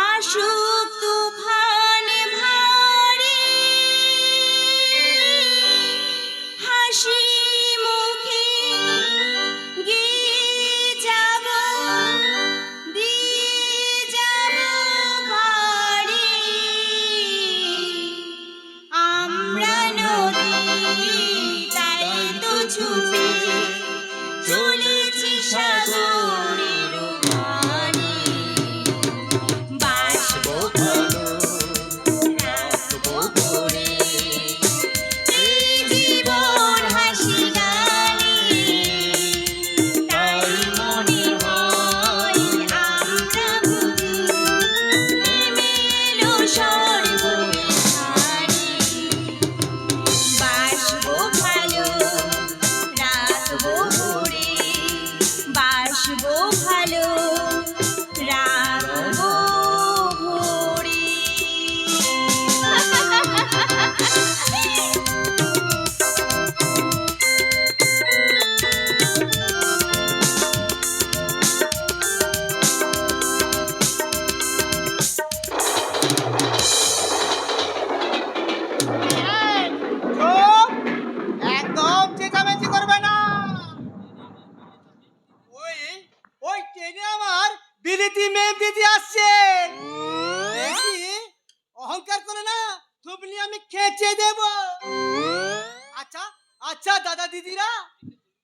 আসুক তুফান ভারী, হাসি মুখে গিয়ে যাব, দিয়ে যাব বাড়ি। আমরা নদী, তাই তো ছুটে চলেছি সাগরের পানে। বাসবো ভালো, রাখবো ভরে, এই জীবন হাসি গানে। তাই মনে হয় আমরা বুঝি নেমে এলো স্বর্গের ধারে। বাসবো ভালো, রাখবো ভরে, বাসবো ভালো, রাখবো ভরে। একদম চেঁচামেচি করবে না। ওই ওই ট্রেনে আমার বিলিতি মেম দিদি আসছে। দেখি অহংকার করে না, থুবলি আমি খেচে দেব। আচ্ছা আচ্ছা দাদা দিদিরা,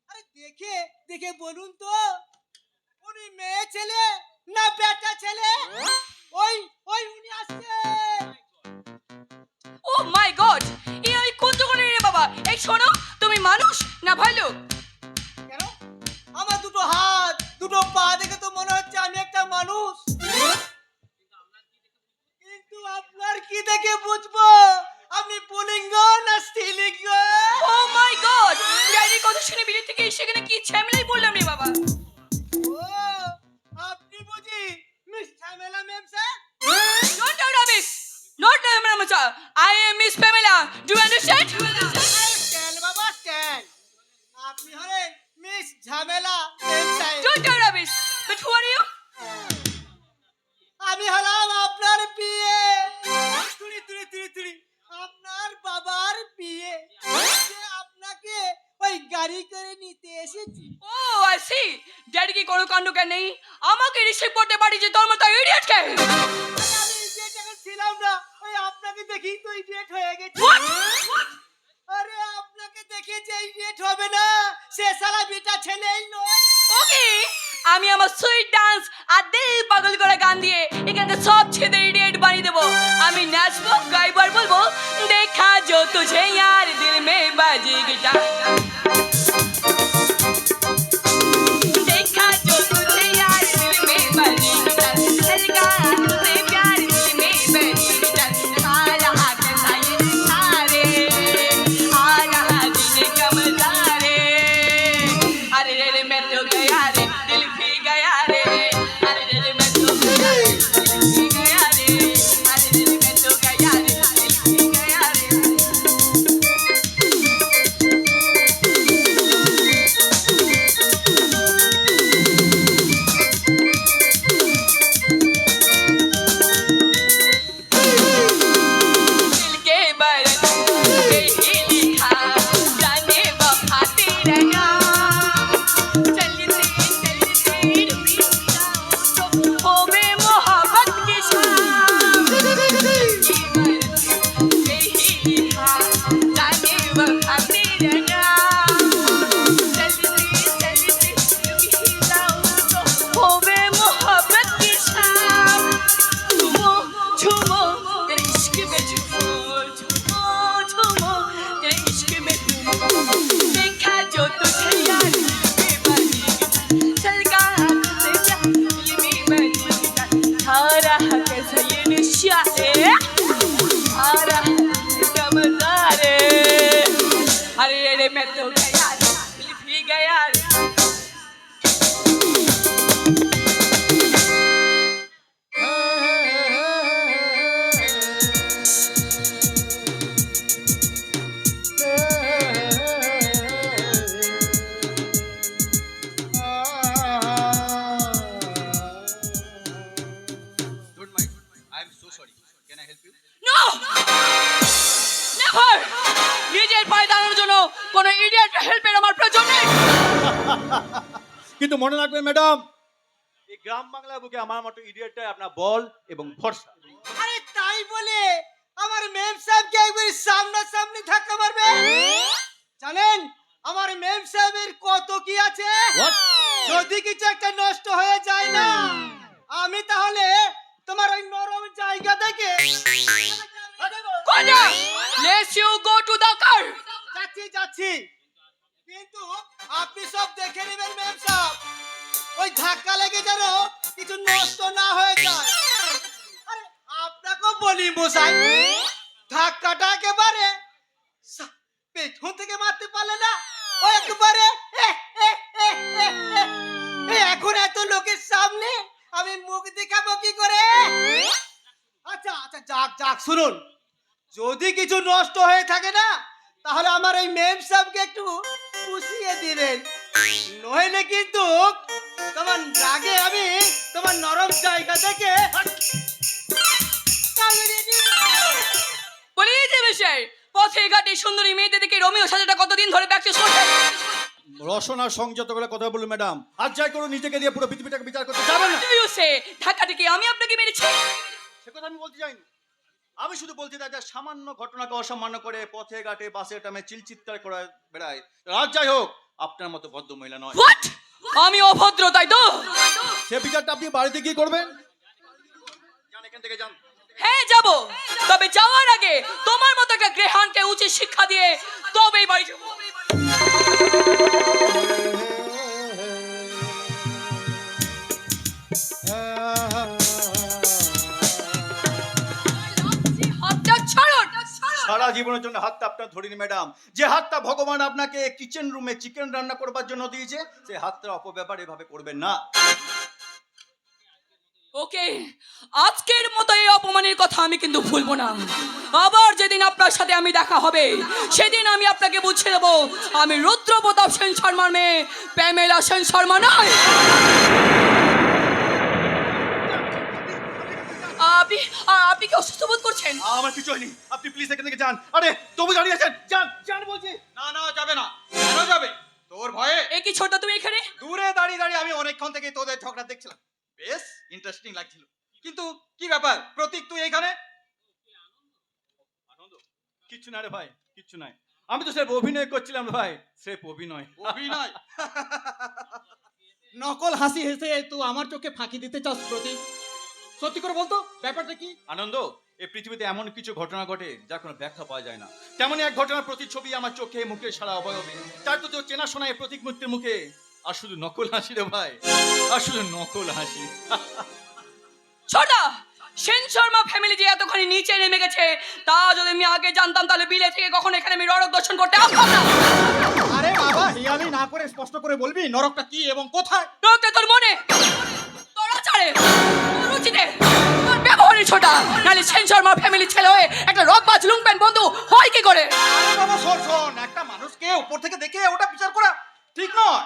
আরে দেখে দেখে বলুন তো, উনি মেয়ে ছেলে না বেটা ছেলে? ওই ওই উনি আসছে। ও মাই গড, এই ওই কোন দোকানে রে বাবা? এই শোনো, তুমি মানুষ না ভালুক? কেন? আমার 2 হাত 2 পা দেখে তো মনে হচ্ছে আমি একটা মানুষ, কিন্তু আপনার কি দেখে বুঝবো আমি আপনি পুলিঙ্গ না স্ত্রীলিঙ্গ? ও মাই গড, ড্যাডির কথা শুনে বিড়ি থেকে সেখানে কি ঝামেলাই বললাম রে বাবা। ও আপনি বুঝি মিস ঝামেলা ma'am sir? Don't do rubbish. Not Mamacha. I am Miss Pamela. Do you understand? Stand বাবা স্ট্যান্ড। আপনি হলেন মিস ঝামেলা ma'am sir. Don't do rubbish. But who are you? আমি হলাম আপনার পিএ। তুড়ি তুড়ি তুড়ি তুড়ি আপনার বাবার পিএ, যে আপনাকে ওই গাড়ি করে নিতে এসেছি। Oh, I see. ড্যাডি কি কোনো কাণ্ড জ্ঞান নেই? আমাকে রিসিভ করতে পারি যে তোর মতো ইডিয়েট কে? আমি ইডিয়েট এখন ছিলাম না, ওই আপনাকে দেখি তো ইডিয়েট হয়ে গেছি। What? আরে আপনাকে দেখে যে ইডিয়েট হবে না, সে শালা বিটা ছেলেই নয়। Okay. আমি আমার সুইট ডান্স আর দিল পাগল করা গান দিয়ে এখানে সব ছেলে ইডিয়েট বানিয়ে দেবো। আমি নাচবো, গাইবো আর বলবো দেখা जो तुझे यार दिल में बाजी गिटार। देखा जो तुझे यार दिल में बाजी गिटार, लगा तुझे प्यार दिल में बाजी गिटार, आ रहा कैसा ये सारे, आ रहा दिन का मजा रे, अरे रे रे मैं तो गया रे, दिल भी गया रे, अरे रे रे मैं तो गया रे, दिल भी गया रे, अरे रे रे मैं तो गया रे, दिल भी गया रे। दिल के बरन पे ही लिखा जाने वफा तेरा नाम, चलते चलते रुकी जाऊं तो होवे मोहब्बत की शाम। के बरन पे ही लिखा जाने वफा तेरा नाम, चलते चलते रुकी जाऊं तो होवे मोहब्बत की शाम। झूमो झूमो तेरे इश्क में झूमो, झूमो झूमो तेरे इश्क में झूमो, देखा जो तुझे यार दिल में बाजी गिटार, चल गा तुझे प्यार दिल में बाजी गिटार, आ रहा कैसा ये नशा है, आ रहा क्या मजा रे, अरे रे मैं तो गया रे, दिल भी गया रे। Don't mind. I am so sorry. Can I help you? No! Never! নিজের পায়ে দাঁড়ানোর জন্য কোনো ইডিয়েট হেল্পের আমার প্রয়োজন নেই। কিন্তু মনে রাখবেন ম্যাডাম, এই গ্রাম বাংলার বুকে আমার মতো ইডিয়েটটাই আপনার বল এবং ভরসা। আরে তাই বলে আমার ম্যাম সাহেবকে একবার সামনাসামনি ধাক্কা মারবে? জানেন আমার ম্যাম সাহেবের কত কি আছে? যদি কিছু একটা নষ্ট হয়ে যায় না, আমি তাহলে তোমার ওই নরম জায়গা থেকে কোনা? Let's you go to the car. যাচ্ছি যাচ্ছি, কিন্তু আপনি সব দেখে নেবেন ম্যাম সাহেব, ওই ধাক্কা লেগে যেন কিছু নষ্ট না হয়ে যায়। আরে আপনাকেও বলি মশাই, ধাক্কাটা একেবারে পেছন থেকে মারতে পারলে না, ও একেবারে এখন এত লোকের সামনে আমি মুখ দেখাবো কি করে? আচ্ছা আচ্ছা যাক যাক, শুনুন, যদি কিছু নষ্ট হয়ে থাকে না, তাহলে আমার ওই মেম সাহেবকে একটু পুষিয়ে দিবেন, নইলে কিন্তু তোমার রাগে আমি তোমার নরম জায়গা থেকে কামড়ে দিব। বলি যে বিষয় পথে ঘাটে সুন্দরী মেয়েদের দিকে রোমিও সাজাটা কতদিন ধরে প্র্যাকটিস করছে? রসনা সংযত করে কথা বলুন ম্যাডাম, আর যাই করো নিজেকে দিয়ে পুরো পৃথিবীটাকে বিচার করতে যাবেন না। Do you say ধাক্কা থেকে আমি আপনাকে মেরেছি? সে কথা আমি বলতে চাইনি, আমি শুধু বলছি যে সামান্য ঘটনাকে অসম্মান করে পথে ঘাটে বাসে টামে চিলচিৎকার করে বেড়ায়, রাত যাই হোক আপনার মতো ভদ্র মহিলা নয়। What? আমি অভদ্র তাই তো? সে বিচারটা আপনি বাড়িতে গিয়ে করবেন। যান এখান থেকে যান। হ্যাঁ যাব, তবে যাওয়ার আগে তোমার মতো একটা গ্রেহানকে উচিত শিক্ষা দিয়ে তবেই বাড়ি যাব। হাতটা ছাড়ুন। সারা সারা জীবনের জন্য হাতটা আপনার ধরিনি ম্যাডাম। যে হাতটা ভগবান আপনাকে কিচেন রুমে চিকেন রান্না করবার জন্য দিয়েছে, সেই হাতটা অপব্যবহার এভাবে করবেন না। ওকে, আজকের মতো এই অপমানের কথা আমি কিন্তু ভুলবো না। আবার যেদিন আপনার সাথে আমি দেখা হবে, সেদিন আমি আপনাকে বুঝিয়ে দেবো আমি রুদ্রপ্রতাপ সেন শর্মার মেয়ে প্যামেলা সেন শর্মা নয়। আপনি কি অসুস্থ বোধ করছেন? আমার কিছু হয়নি, আপনি প্লিজ এখান থেকে যান। আরে তবু জানিয়েছেন, যান যান বলছি। না না, যাবে না। কেন যাবে? তোর ভয়ে? এ কি ছোট্ট তুমি এখানে? দূরে দাঁড়িয়ে দাঁড়িয়ে আমি অনেকক্ষণ থেকে তোদের ঝগড়া দেখছিলাম, বেশ ইন্টারেস্টিং লাগছিল। কিন্তু কি ব্যাপার প্রতীক, তুই এখানে? আনন্দ, কিচ্ছু না রে ভাই, কিচ্ছু নাই। আমি তো স্রেফ অভিনয় করছিলাম রে ভাই, স্রেফ অভিনয়। অভিনয়? নকল হাসি হেসে তুই আমার চোখে ফাঁকি দিতে চাস প্রতীক? সত্যি করে বলতো ব্যাপারটা কি? আনন্দ, এই পৃথিবীতে এমন কিছু ঘটনা ঘটে যার কোনো ব্যাখ্যা পাওয়া যায় না। তেমনই এক ঘটনার প্রতিচ্ছবি আমার চোখে মুখে সারা অবয়বে। তার তো চেনা শোনা এই প্রতীক মূর্তির মুখে আর শুধু নকল হাসি রে ভাই, আর শুধু নকল হাসি। ছোটা, সেন শর্মা ফ্যামিলি যে এতখানি নিচে নেমে গেছে, তা যদি আমি আগে জানতাম তাহলে বিলে থেকে কখন এখানে আমি নরক দর্শন করতে আসতাম না। আরে বাবা, হিয়ালি না করে স্পষ্ট করে বলবি নরকটা কি এবং কোথায়? নরকটা তোর মনে, তোর আচারে, তোর রুচিতে, তোর ব্যবহারে ছোটা। নাহলে সেন শর্মা ফ্যামিলি ছেলে হয়ে একটা রকবাজ লুম্পেন বন্ধু হয় কি করে? আরে বাবা শোন শোন, একটা মানুষকে উপর থেকে দেখে ওটা বিচার করা ঠিক নয়।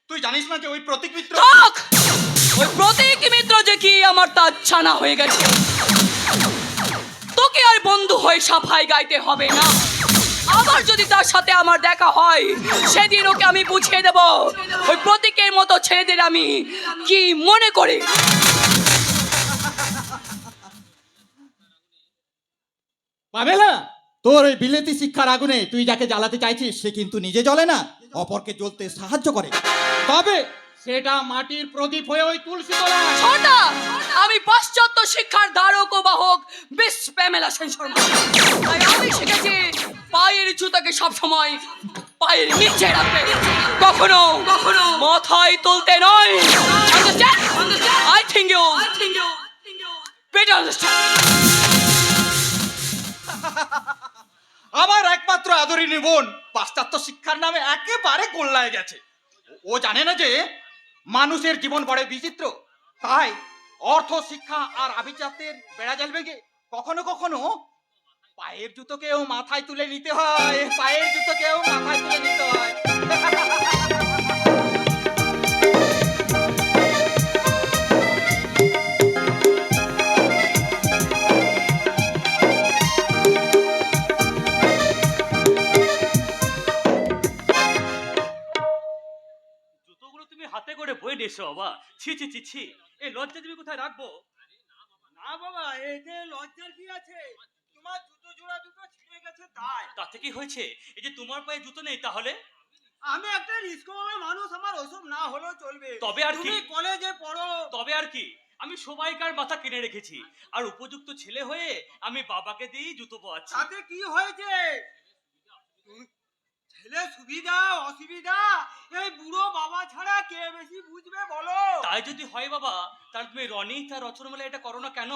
তুই জানিস না যে ওই প্রতীক মিত্র? থাক! ওই প্রতীক মিত্র যে কি আমার তা জানা হয়ে গেছে। তোকে আর বন্ধু হয়ে সাফাই গাইতে হবে না। আবার যদি তার সাথে আমার দেখা হয়, সেদিন ওকে আমি বুঝিয়ে দেব ওই প্রতীকের মতো ছেলেদের আমি কি মনে করি। পাবে না তোর ওই বিলেতি শিক্ষার আগুনে তুই যাকে জ্বালাতে চাইছিস সে কিন্তু নিজে জ্বলে না, অপরকে জ্বলতে সাহায্য করে। তবে সেটা মাটির প্রদীপ হয়ে ওই তুলসী তলায়। ছোটা, আমি পাশ্চাত্য শিক্ষার ধারক ও বাহক বেশ প্যামেলা সেন শর্মা। তাই আমি শিখেছি পায়ের জুতাকে সবসময় পায়ের নিচে রাখতে, কখনো কখনো মাথায় তুলতে নয়। I think you better understand. আমার একমাত্র আদরিনী বোন পাশ্চাত্য শিক্ষার নামে একেবারে গোল্লায় গেছে। ও জানে না যে মানুষের জীবন বড় বিচিত্র। তাই অর্থ শিক্ষা আর আভিজাত্যের বেড়াজাল ভেঙে কখনো কখনো পায়ের জুতোকেও মাথায় তুলে নিতে হয়, পায়ের জুতোকেও মাথায় তুলে নিতে হয়। জুতোগুলো তুমি হাতে করে বয়ে নিয়েছো বাবা। ছি ছি ছি ছি, এই লজ্জা তুমি কোথায় রাখবো? না বাবা, এতে লজ্জার কি আছে? তোমার জুতো জোড়া দুটো ছিঁড়ে গেছে তাই। তাতে কি হয়েছে? এই যে তোমার পায়ে জুতো নেই তাহলে? আমি একটা রিস্কওয়ালা মানুষ, আমার ওসব না হলেও চলবে। তবে আর কি? তুমি কলেজে পড়ো। তবে আর কি, আমি সবাইকার মাথা কিনে রেখেছি। আর উপযুক্ত ছেলে হয়ে আমি বাবাকে দিয়েই জুতো পোয়াচ্ছি। তাতে কি হয়েছে? ছেলে সুবিধা অসুবিধা এই বুড়ো বাবা ছাড়া কে বেশি বুঝবে বলো? তাই যদি হয় বাবা, তাহলে তুমি রনি তার রচনমালা এটা করো না কেন?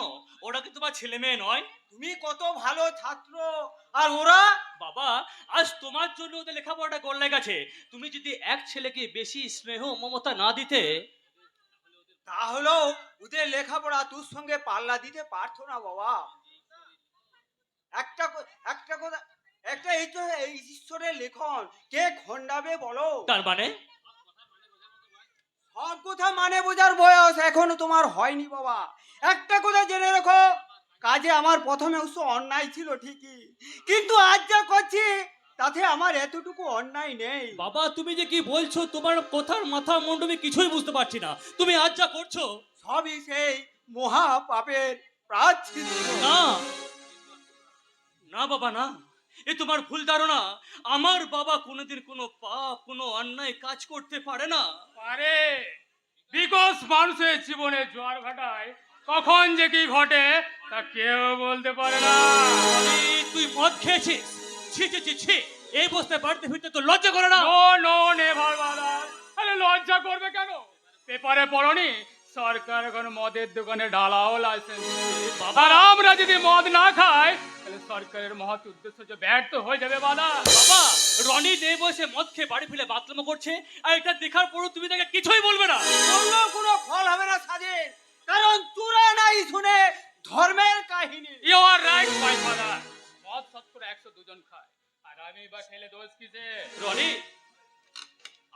ওরা কি তোমার ছেলে মেয়ে নয়? তুমি কত ভালো ছাত্র, আর ওরা? বাবা, আজ তোমার জন্য ওদের লেখাপড়াটা গোল্লায় গেছে। তুমি যদি এক ছেলেকে বেশি স্নেহ মমতা না দিতে, তাহলেও ওদের লেখাপড়া তোর সঙ্গে পাল্লা দিতে পারতো না বাবা। একটা কথা, একটা এই ঈশ্বরের লেখন কে খণ্ডাবে বলো? তার মানে সব কথা মানে বোঝার বয়স এখনো তোমার হয়নি বাবা। একটা কথা জেনে রাখো, কাজে আমার প্রথমে অবশ্য অন্যায় ছিল ঠিকই, কিন্তু আজ যা করছি তাতে আমার এতটুকু অন্যায় নেই। বাবা তুমি যে কি বলছো, তোমার কথার মাথা মুন্ডু আমি কিছুই বুঝতে পারছি না। তুমি আজ যা করছো সবই সেই মহা পাপের প্রায়শ্চিত্ত। না না বাবা না, এ তোমার ভুল ধারণা। আমার বাবা কোনোদিন কোনো পাপ কোনো অন্যায় কাজ করতে পারে না। পারে, বিকজ মানুষের জীবনে জোয়ার ভাটায় কখন যে কি ঘটে তা কেউ বলতে পারে না। তুই মদ খেয়েছিস? ছি ছি ছি ছি, এই বস্তায় বাড়িতে ফিরতে তো লজ্জা করে না? নো নো নেভার বাদার। আরে লজ্জা করবে কেন? পেপারে পড়নি সরকার এখন মদের দোকানে ঢালাও লাইসেন্স। আর আমরা যদি মদ না খাই তাহলে সরকারের মহৎ উদ্দেশ্য যে ব্যর্থ হয়ে যাবে বাবা। বাবা, রনি নেই বসে মদ খেয়ে বাড়ি ফিরে বাথরুম করছে, আর এটা দেখার পরও তুমি তাকে কিছুই বলবে না। অন্য কোনো ফল হবে না সাজেন, কারণ চূড়া নাই শুনে ধর্মের কাহিনী। You are right my father. মদ শতকরা 102 জন খায়, আর আমি বা খেলে দোষ কিসে? রনি,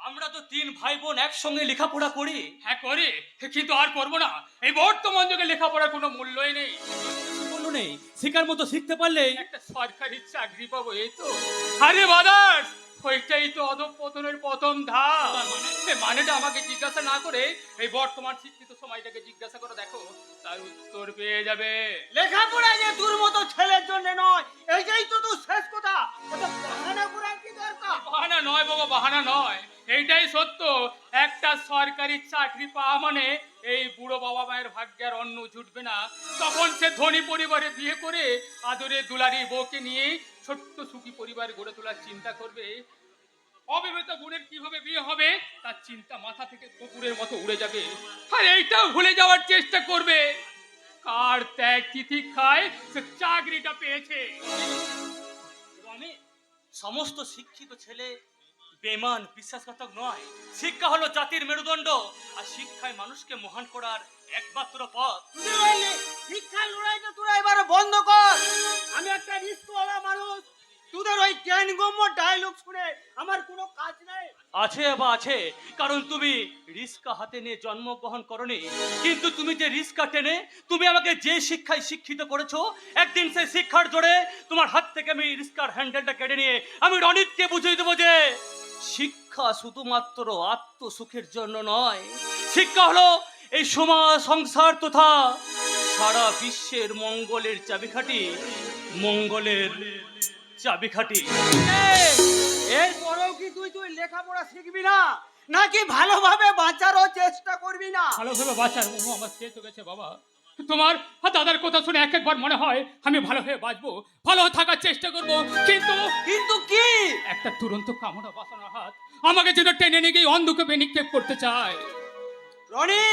আমরা তো 3 ভাই বোন একসঙ্গে লেখাপড়া করি। হ্যাঁ করি, কিন্তু আর করবো না। এই বর্তমান যুগে লেখাপড়ার কোনো মূল্যই নেই। বললো নেই, শেখার মতো শিখতে পারলেই একটা সরকারি চাকরি পাবো, এই তো। আরে বাদাস, ওইটাই তো অধঃপতনের প্রথম ধাপ। মানেটা আমাকে জিজ্ঞাসা না করে এই বর্তমান শিক্ষিত সময়টাকে জিজ্ঞাসা করে দেখো, তার উত্তর পেয়ে যাবে। লেখাপড়া যে তোর মতো ছেলের জন্য নয়, এইটাই তো তোর শেষ কথা। অত বাহানা করার কি দরকার? বাহানা নয় বাবা, বাহানা নয়, এইটাই সত্য। একটা সরকারি চাকরি পাওয়া মানে এই বুড়ো বাবা মায়ের ভাগ্যের অন্ন জুটবে না। তখন সে ধনী পরিবারে বিয়ে করে আদরে দুলারি বউকে নিয়ে ছোট্ট সুখী পরিবার গড়ে তোলার চিন্তা করবে। অবিবাহিত বোনের কিভাবে বিয়ে হবে তার চিন্তা মাথা থেকে কুকুরের মতো উড়ে যাবে। আর এইটাও ভুলে যাওয়ার চেষ্টা করবে কার ত্যাগ তিথি খায় সে চাকরিটা পেয়েছে। রনি, সমস্ত শিক্ষিত ছেলে বেমান বিশ্বাসঘাতক নয়। শিক্ষা হলো জাতির মেরুদণ্ড, আর শিক্ষায় মানুষকে মহান করার একমাত্র পথ। বুঝতে পারলি? শিক্ষার লড়াইটা তোরা এবারে বন্ধ কর। আমি একটা রিস্কওয়ালা মানুষ, তোদের ওই জ্ঞানগম্য ডায়লগ শুনে আমার কোনো কাজ নাই। আছে বা আছে, কারণ তুমি রিস্কা হাতে নিয়ে জন্মগ্রহণ করনি। কিন্তু তুমি যে রিস্কা টেনে তুমি আমাকে যে শিক্ষায় শিক্ষিত করেছো, একদিন সেই শিক্ষার জোরে তোমার হাত থেকে আমি রিস্কার হ্যান্ডেলটা কেড়ে নিয়ে আমি রনিতকে বুঝিয়ে দেবো যে শিক্ষা শুধুমাত্র আত্মসুখের জন্য নয়। শিক্ষা হলো এই সমাজ সংসার তথা সারা বিশ্বের মঙ্গলের চাবিকাঠি, মঙ্গলের চাবিকাঠি। এরপরেও কি তুই লেখাপড়া শিখবি না, নাকি ভালোভাবে বাঁচারও চেষ্টা করবি না? ভালোভাবে বাঁচার মোহ আমার শেষ হয়ে গেছে বাবা। তোমার দাদার কথা শুনে এক একবার মনে হয় আমি ভালো হয়ে বাঁচবো, ভালো থাকার চেষ্টা করব, কিন্তু কিন্তু কি? একটা তুরন্ত কামড়া বাসনার হাত আমাকে যেন টেনে নিয়ে গিয়ে অন্ধকূপে নিক্ষেপ করতে চায়। রনি,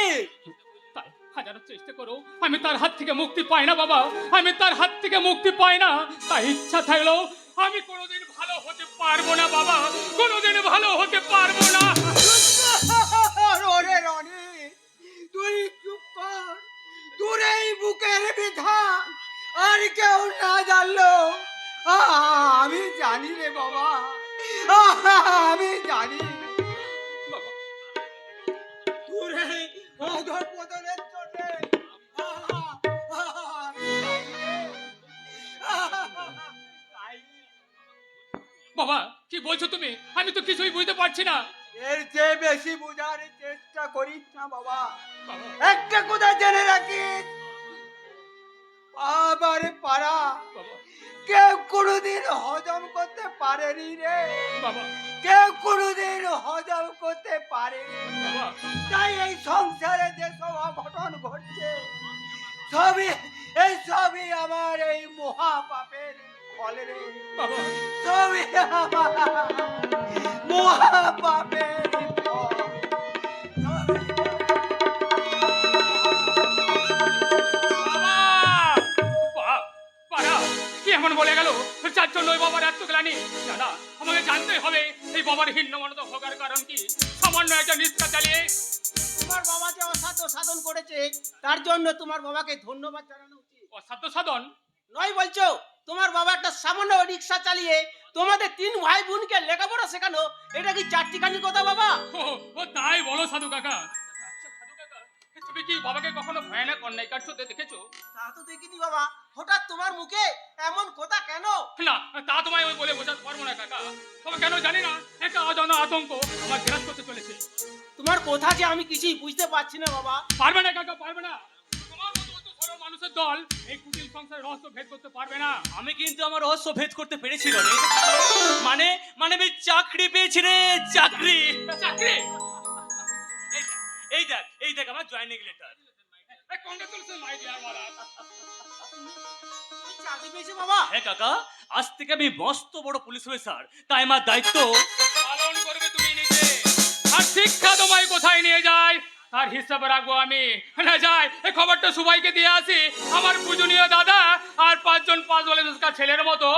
তাই হাজারো চেষ্টা করো আমি তার হাত থেকে মুক্তি পাই না বাবা, আমি তার হাত থেকে মুক্তি পাই না। তাই ইচ্ছা থাকলেও আমি কোনোদিন ভালো হতে পারবো না বাবা, কোনোদিন ভালো হতে পারবো না। ওরে রনি, তুই চুপ কর। তোর এই বুকের ব্যথা আর কেউ না জানলো আমি জানি রে বাবা, আমি জানি। বাবা, তোর এই অধঃপতনের জন্যে বাবা কি বলছো তুমি? আমি তো কিছুই বুঝতে পারছি না। এর চেয়ে বেশি বোঝার চেষ্টা করিস না বাবা। বাবা, একটা কথা জেনে রাখিস, আবার পারা বাবা, কেউ কোনোদিন হজম করতে পারেনি রে, বাবা, কেউ কোনোদিন হজম করতে পারেনি। বাবা, তাই এই সংসারে যে সব অঘটন ঘটছে সবই আমার এই মহা পাপের ফল রে। বাবা, সবই আমার মহা পাপের ফল। পারা কি এমন বলে গেল যার জন্য ওই বাবার এত গ্লানি? দাদা, আমাকে জানতে হবে এই বাবার হীনমনত ভোগার কারণ কি। সামান্য একটা রিক্সা চালিয়ে তোমার বাবা যে অসাধ্য সাধন করেছে, তার জন্য তোমার বাবাকে ধন্যবাদ জানানো উচিত। অসাধ্য সাধন নয় বলছো? তোমার বাবা একটা সামান্য রিক্সা চালিয়ে তোমাদের 3 ভাই বোনকে লেখাপড়া শেখানো, এটা কি চারটিখানি কথা বাবা? ও তাই বলো সাধু কাকা। আচ্ছা সাধু কাকা, তুমি কি বাবাকে কখনো ভয়ানক অন্যায় কাজ করতে দেখেছো? তা তো দেখিনি বাবা, হঠাৎ তোমার মুখে এমন কথা কেন? না, তা তোমায় ওই বলে বোঝাতে পারবো না কাকা। তবে কেন জানি না, একটা অজানা আতঙ্ক আমার গ্রাস করতে চলেছে। তোমার কথা যে আমি কিছুই বুঝতে পারছি না বাবা। পারবে না কাকা, পারবে না। তোমার মতো অত সরল মানুষের দল এই কুটিল সংসারের রহস্য ভেদ করতে পারবে না। আমি কিন্তু আমার রহস্য ভেদ করতে পেরেছি রনি। মানে মানে আমি চাকরি পেয়েছি রে, চাকরি। চাকরি? এই দেখ আমার joining letter. Congratulation my dear Maharaj. তুমি চাকরি পেয়েছো বাবা? হ্যাঁ কাকা, আজ থেকে আমি মস্ত বড় পুলিশ অফিসার, তাই আমার দায়িত্ব পালন করবে তুমি নিজে। আর শিক্ষা তোমায় কোথায় নিয়ে যায় আর হিসাব রাখবো আমি। না যাই, এই খবরটা সবাইকে দিয়ে আসি। আমার পূজনীয় দাদা আর 5 জন 5 বলে ছেলের মতো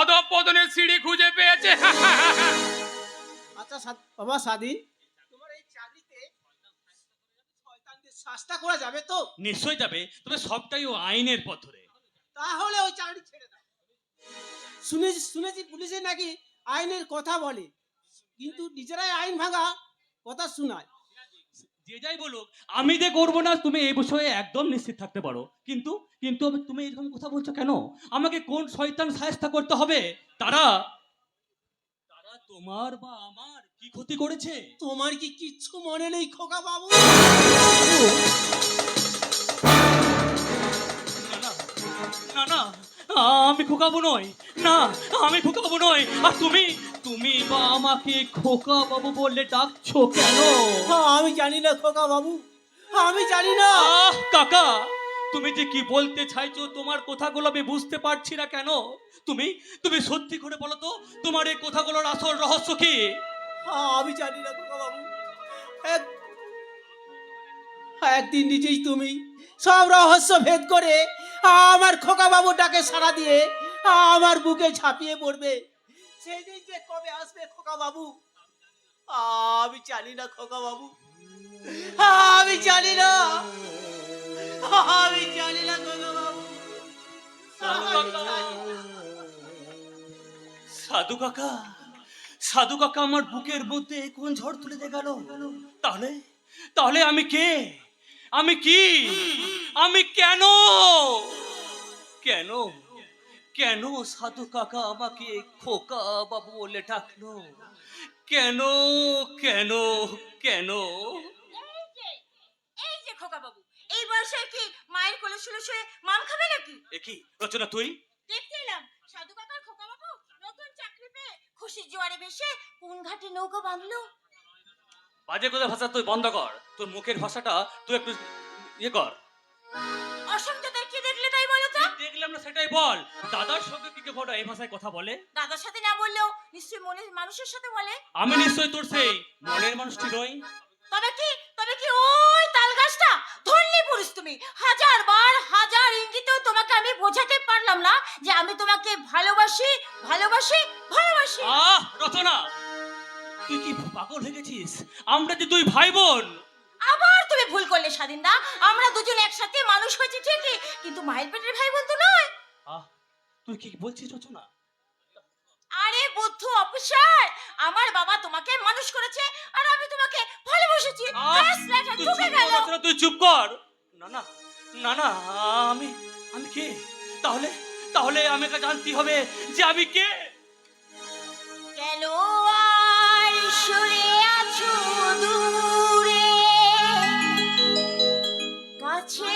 অধঃপতনের সিঁড়ি খুঁজে পেয়েছে। আচ্ছা বাবা স্বাধীন, তোমার এই চাকরিতে শয়তানদের শাস্তা করা যাবে তো? নিশ্চয় যাবে, তবে সবটাই ও আইনের পথ ধরে। তাহলে ওই চাকরি ছেড়ে দাও। শুনেছি পুলিশে নাকি আইনের কথা বলে, কিন্তু নিজেরাই আইন ভাঙা কথা শোনায়। যে যাই বলুক, আমি যে করবো না তুমি এই বিষয়ে একদম নিশ্চিত থাকতে পারো। কিন্তু কিন্তু তুমি এরকম কথা বলছো কেন? আমাকে কোন শয়তান শায়েস্তা করতে হবে? তারা তারা তোমার বা আমার কি ক্ষতি করেছে? তোমার কি কিচ্ছু মনে নেই খোকা বাবু? না না, আমি খোকাবো নই। না, আমি খোকাবো নই। আর তুমি তুমি বা আমাকে খোকা বাবু বললে ডাকছো কেন? আমি জানি না খোকা বাবু, আমি জানি না। কাকা, তুমি যে কি বলতে চাইছো তোমার কথাগুলো আমি বুঝতে পারছি না কেন। তুমি তুমি সত্যি করে বলো তো, তোমার এই কথাগুলোর আসল রহস্য কি? আমি জানি না খোকা বাবু। একদিন নিজেই তুমি সব রহস্য ভেদ করে আমার খোকা বাবু ডাকে সাড়া দিয়ে আমার বুকে ঝাঁপিয়ে পড়বে। সেই দিন যে কবে আসবে খোকা বাবু, আমি জানি না খোকা বাবু, আমি জানি না, আমি জানি না খোকা বাবু। সাধু কাকা, সাধু কাকা, আমার বুকের মধ্যে কোন ঝড় তুলে দিয়ে গেল? তাহলে তাহলে আমি কে? আমি কি? আমি কেন? কেন কেন সাধু কাকা আমাকে খোকা বাবু বলে ডাকলো? কেন কেন কেন? এই যে খোকা বাবু, এই বয়সে কি মায়ের কোলে শুলে শুয়ে মাম খাবে নাকি? একই রচনা তুই? দেখতে এলাম সাধু কাকার খোকা বাবু নতুন চাকরি পেয়ে খুশি জোয়ারে ভেসে কোন ঘাটে নৌকা বাঁধলো। বাজে কথা ভাষা তুই বন্ধ কর। তোর মুখের ভাষাটা তুই একটু ইয়ে কর। অসংযতার কি দেখলে তাই বলো তো? দেখলাম না সেটাই বল। দাদার সঙ্গে কি কে বড় এই ভাষায় কথা বলে? দাদার সাথে না বললেও নিশ্চয়ই মনের মানুষের সাথে বলে। আমি নিশ্চয় তোর সেই মনের মানুষটি নই। তবে কি ওই তাল গাছটা ধরলি পুরুষ তুমি? হাজার বার হাজার ইঙ্গিতেও তোমাকে আমি বোঝাতে পারলাম না যে আমি তোমাকে ভালোবাসি ভালোবাসি ভালোবাসি। রচনা, তুই কি পাগল হয়ে গেছিস? আমরা যে দুই ভাই বোন। আবার তুমি ভুল করলে স্বাধীনদা, আমরা দুজন একসাথে মানুষ হয়েছি ঠিকই, কিন্তু মায়ের পেটের ভাই বোন তো নয়। তুই কি বলছিস রচনা? আরে বুদ্ধু অফিসার, আমার বাবা তোমাকে মানুষ করেছে আর আমি তোমাকে ভালোবেসেছি। ব্যাস লেখা ঢুকে গেল। রচনা তুই চুপ কর। না না না না, আমি আমি কে? তাহলে তাহলে আমাকে জানতে হবে যে আমি কে। কেন আর সরে আছো দূরে, কাছে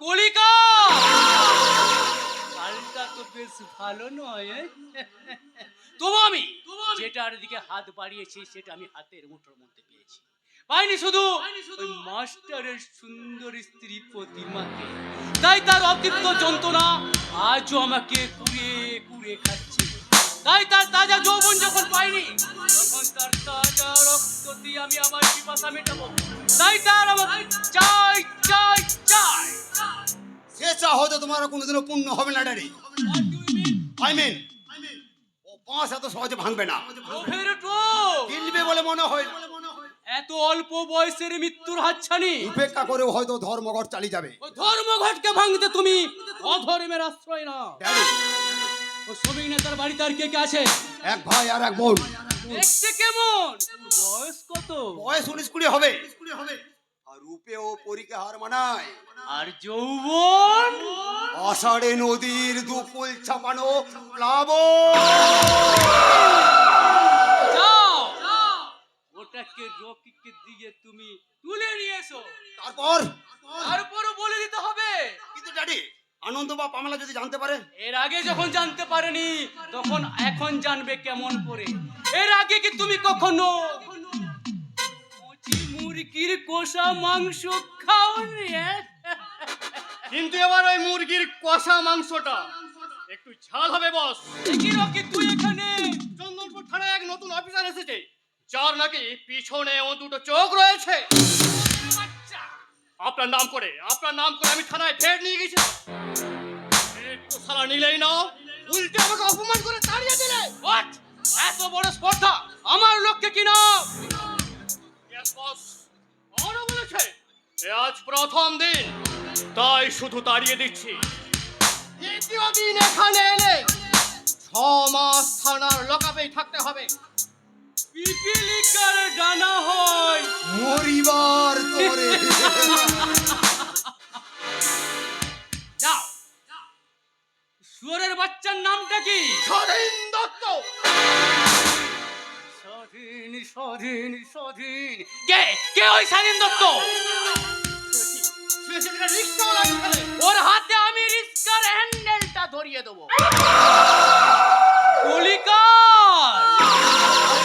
কলিকা কালটা তো বেশ ভালো নয় তবু আমি যেটার দিকে হাত বাড়িয়েছি সেটা আমি হাতের মুঠোর মধ্যে পেয়েছি, পাইনি শুধু ওই মাস্টারের সুন্দর স্ত্রী প্রতিমাকে। তাই তার অতৃপ্ত যন্ত্রণা আজও আমাকে কুড়ে কুড়ে খাচ্ছে। তাই তার তাজা যৌবন যখন পাইনি তখন তার তাজা রক্ত দিয়ে আমি আমার পিপাসা মেটাবো। তাই তার আমার চাই চাই চাই। সে চা হয়তো তোমার কোনোদিনও পূর্ণ হবে না ড্যাডি। আই মিন ও পাঁচ এত সহজে ভাঙবে না, গিলবে বলে মনে হয়। এত অল্প বয়সের মৃত্যুর হাতছানি উপেক্ষা করেও হয়তো ধর্মঘট চালিয়ে যাবে। ও ধর্মঘটকে ভাঙতে তুমি অধর্মের আশ্রয় না। ড্যাডি ও শ্রমিক নেতার বাড়িতে আর কে কে আছে? এক ভাই আর এক বোন। দেখতে কেমন? বয়স কত? বয়স 19-20 হবে। আর রূপে ও পরীকে হার মানায়। আর যৌবন আষাঢ়ে নদীর দুকুল ছাপানো প্লাবন। যাও ওটাকে রকিকে দিয়ে তুমি তুলে নিয়ে এসো। তারপরও বলে দিতে হবে। কিন্তু ড্যাডি আনন্দ বা পামেলা যদি জানতে পারে? এর আগে যখন জানতে পারেনি তখন এখন জানবে কেমন করে। এর আগে কি তুমি কখনো মুরগির কষা মাংস খাওনি? কিন্তু এবার ওই মুরগির কষা মাংসটা একটু ঝাল হবে বস। কি রকি তুই এখানে? চন্দনপুর থানায় এক নতুন অফিসার এসেছে, যার নাকি পিছনে ও দুটো চোখ রয়েছে। আপনার নাম করে আমি থানায় ফের নিয়ে গেছি। একটু সারা নিলেই না, উল্টে আমাকে অপমান করে তাড়িয়ে দিলে। হোয়াট? এত বড় স্পর্ধা আমার লোককে কি না? Yes, boss. আমারও বলেছে এ আজ প্রথম দিন, তাই শুধু তাড়িয়ে দিচ্ছি। দ্বিতীয় দিন এখানে এলে 6 মাস থানার লকআপেই থাকতে হবে। পিপিলিকার ডানা হয় মরিবার তোরে। যাও। শুয়োরের বাচ্চার নামটা কি? স্বাধীন দত্ত। স্বাধীন স্বাধীন স্বাধীন। কে কে ওই স্বাধীন দত্ত? ওর হাতে আমি রিস্কার হ্যান্ডেলটা ধরিয়ে দেবো। কলিকার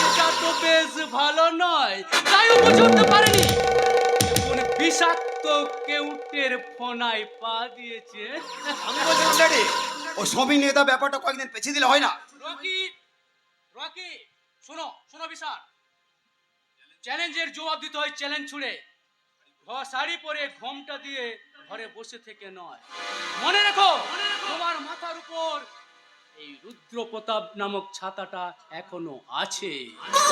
এটা তো বেশ ভালো নয়, তাই ও বুঝে উঠতে পারেনি কোন বিষাক্ত কেউটের ফোনায় পা দিয়েছে। আমি বলছিলাম ড্যাডি ও শ্রমিক নেতা ব্যাপারটা কয়েকদিন পেছিয়ে দিলে হয় না? রকি রকি শোনো শোনো বিশাল, চ্যালেঞ্জের জবাব দিতে হয় চ্যালেঞ্জ ছুড়ে। শাড়ি পরে ঘোমটা দিয়ে ঘরে বসে থেকে নয়। মনে রেখো তোমার মাথার উপর এই রুদ্র প্রতাপ নামক ছাতাটা এখনো আছে।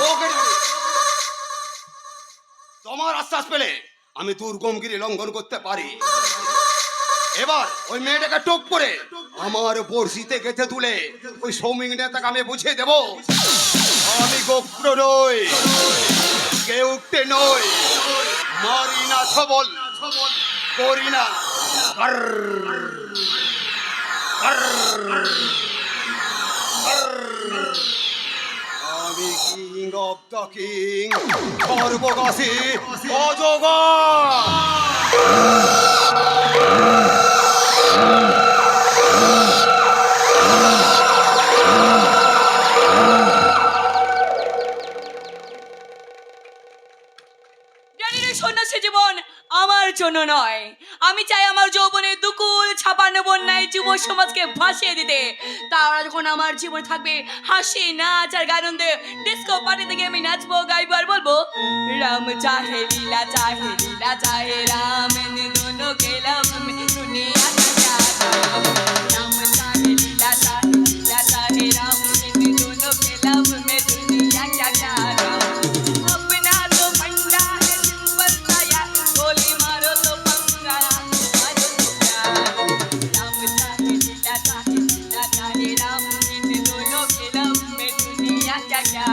ওকে ড্যাডি, তোমার আশ্বাস পেলে আমি দুর্গমগিরি লঙ্ঘন করতে পারি। এবার ওই মেয়েটাকে টোপ করে আমার বড়শিতে গেঁথে তুলে ওই শ্রমিক নেতাকে আমি বুঝিয়ে দেব আমি গোপ্র নই, কেউ উঠতে নই, মারি না ছবল, করি না আমি কিং অফ দ্য কিং, সর্বগাসী অজগর। সন্ন্যাসী জীবন আমার জন্য নয়। আমি চাই আমার যৌবনের দুকুল ছাপানো বন্যায় যুব সমাজকে ভাসিয়ে দিতে। তারা যখন আমার জীবন থাকবে হাসি নাচ আর গানন্দে ডিস্কো পার্টিতে গিয়ে আমি নাচবো, গাইবো আর বলবো রাম চাহে লীলা চাহে রাম দোনো খেলাম দুনিয়া রাম চাহে লীলা চাহে রাম দোনো খেলাম में दुनिया क्या क्या अपना तो पंडा है सिंपल साया गोली मारो तो पंगा मारो तो प्यार राम चाहे राम इन दोनों के लव में दुनिया क्या क्या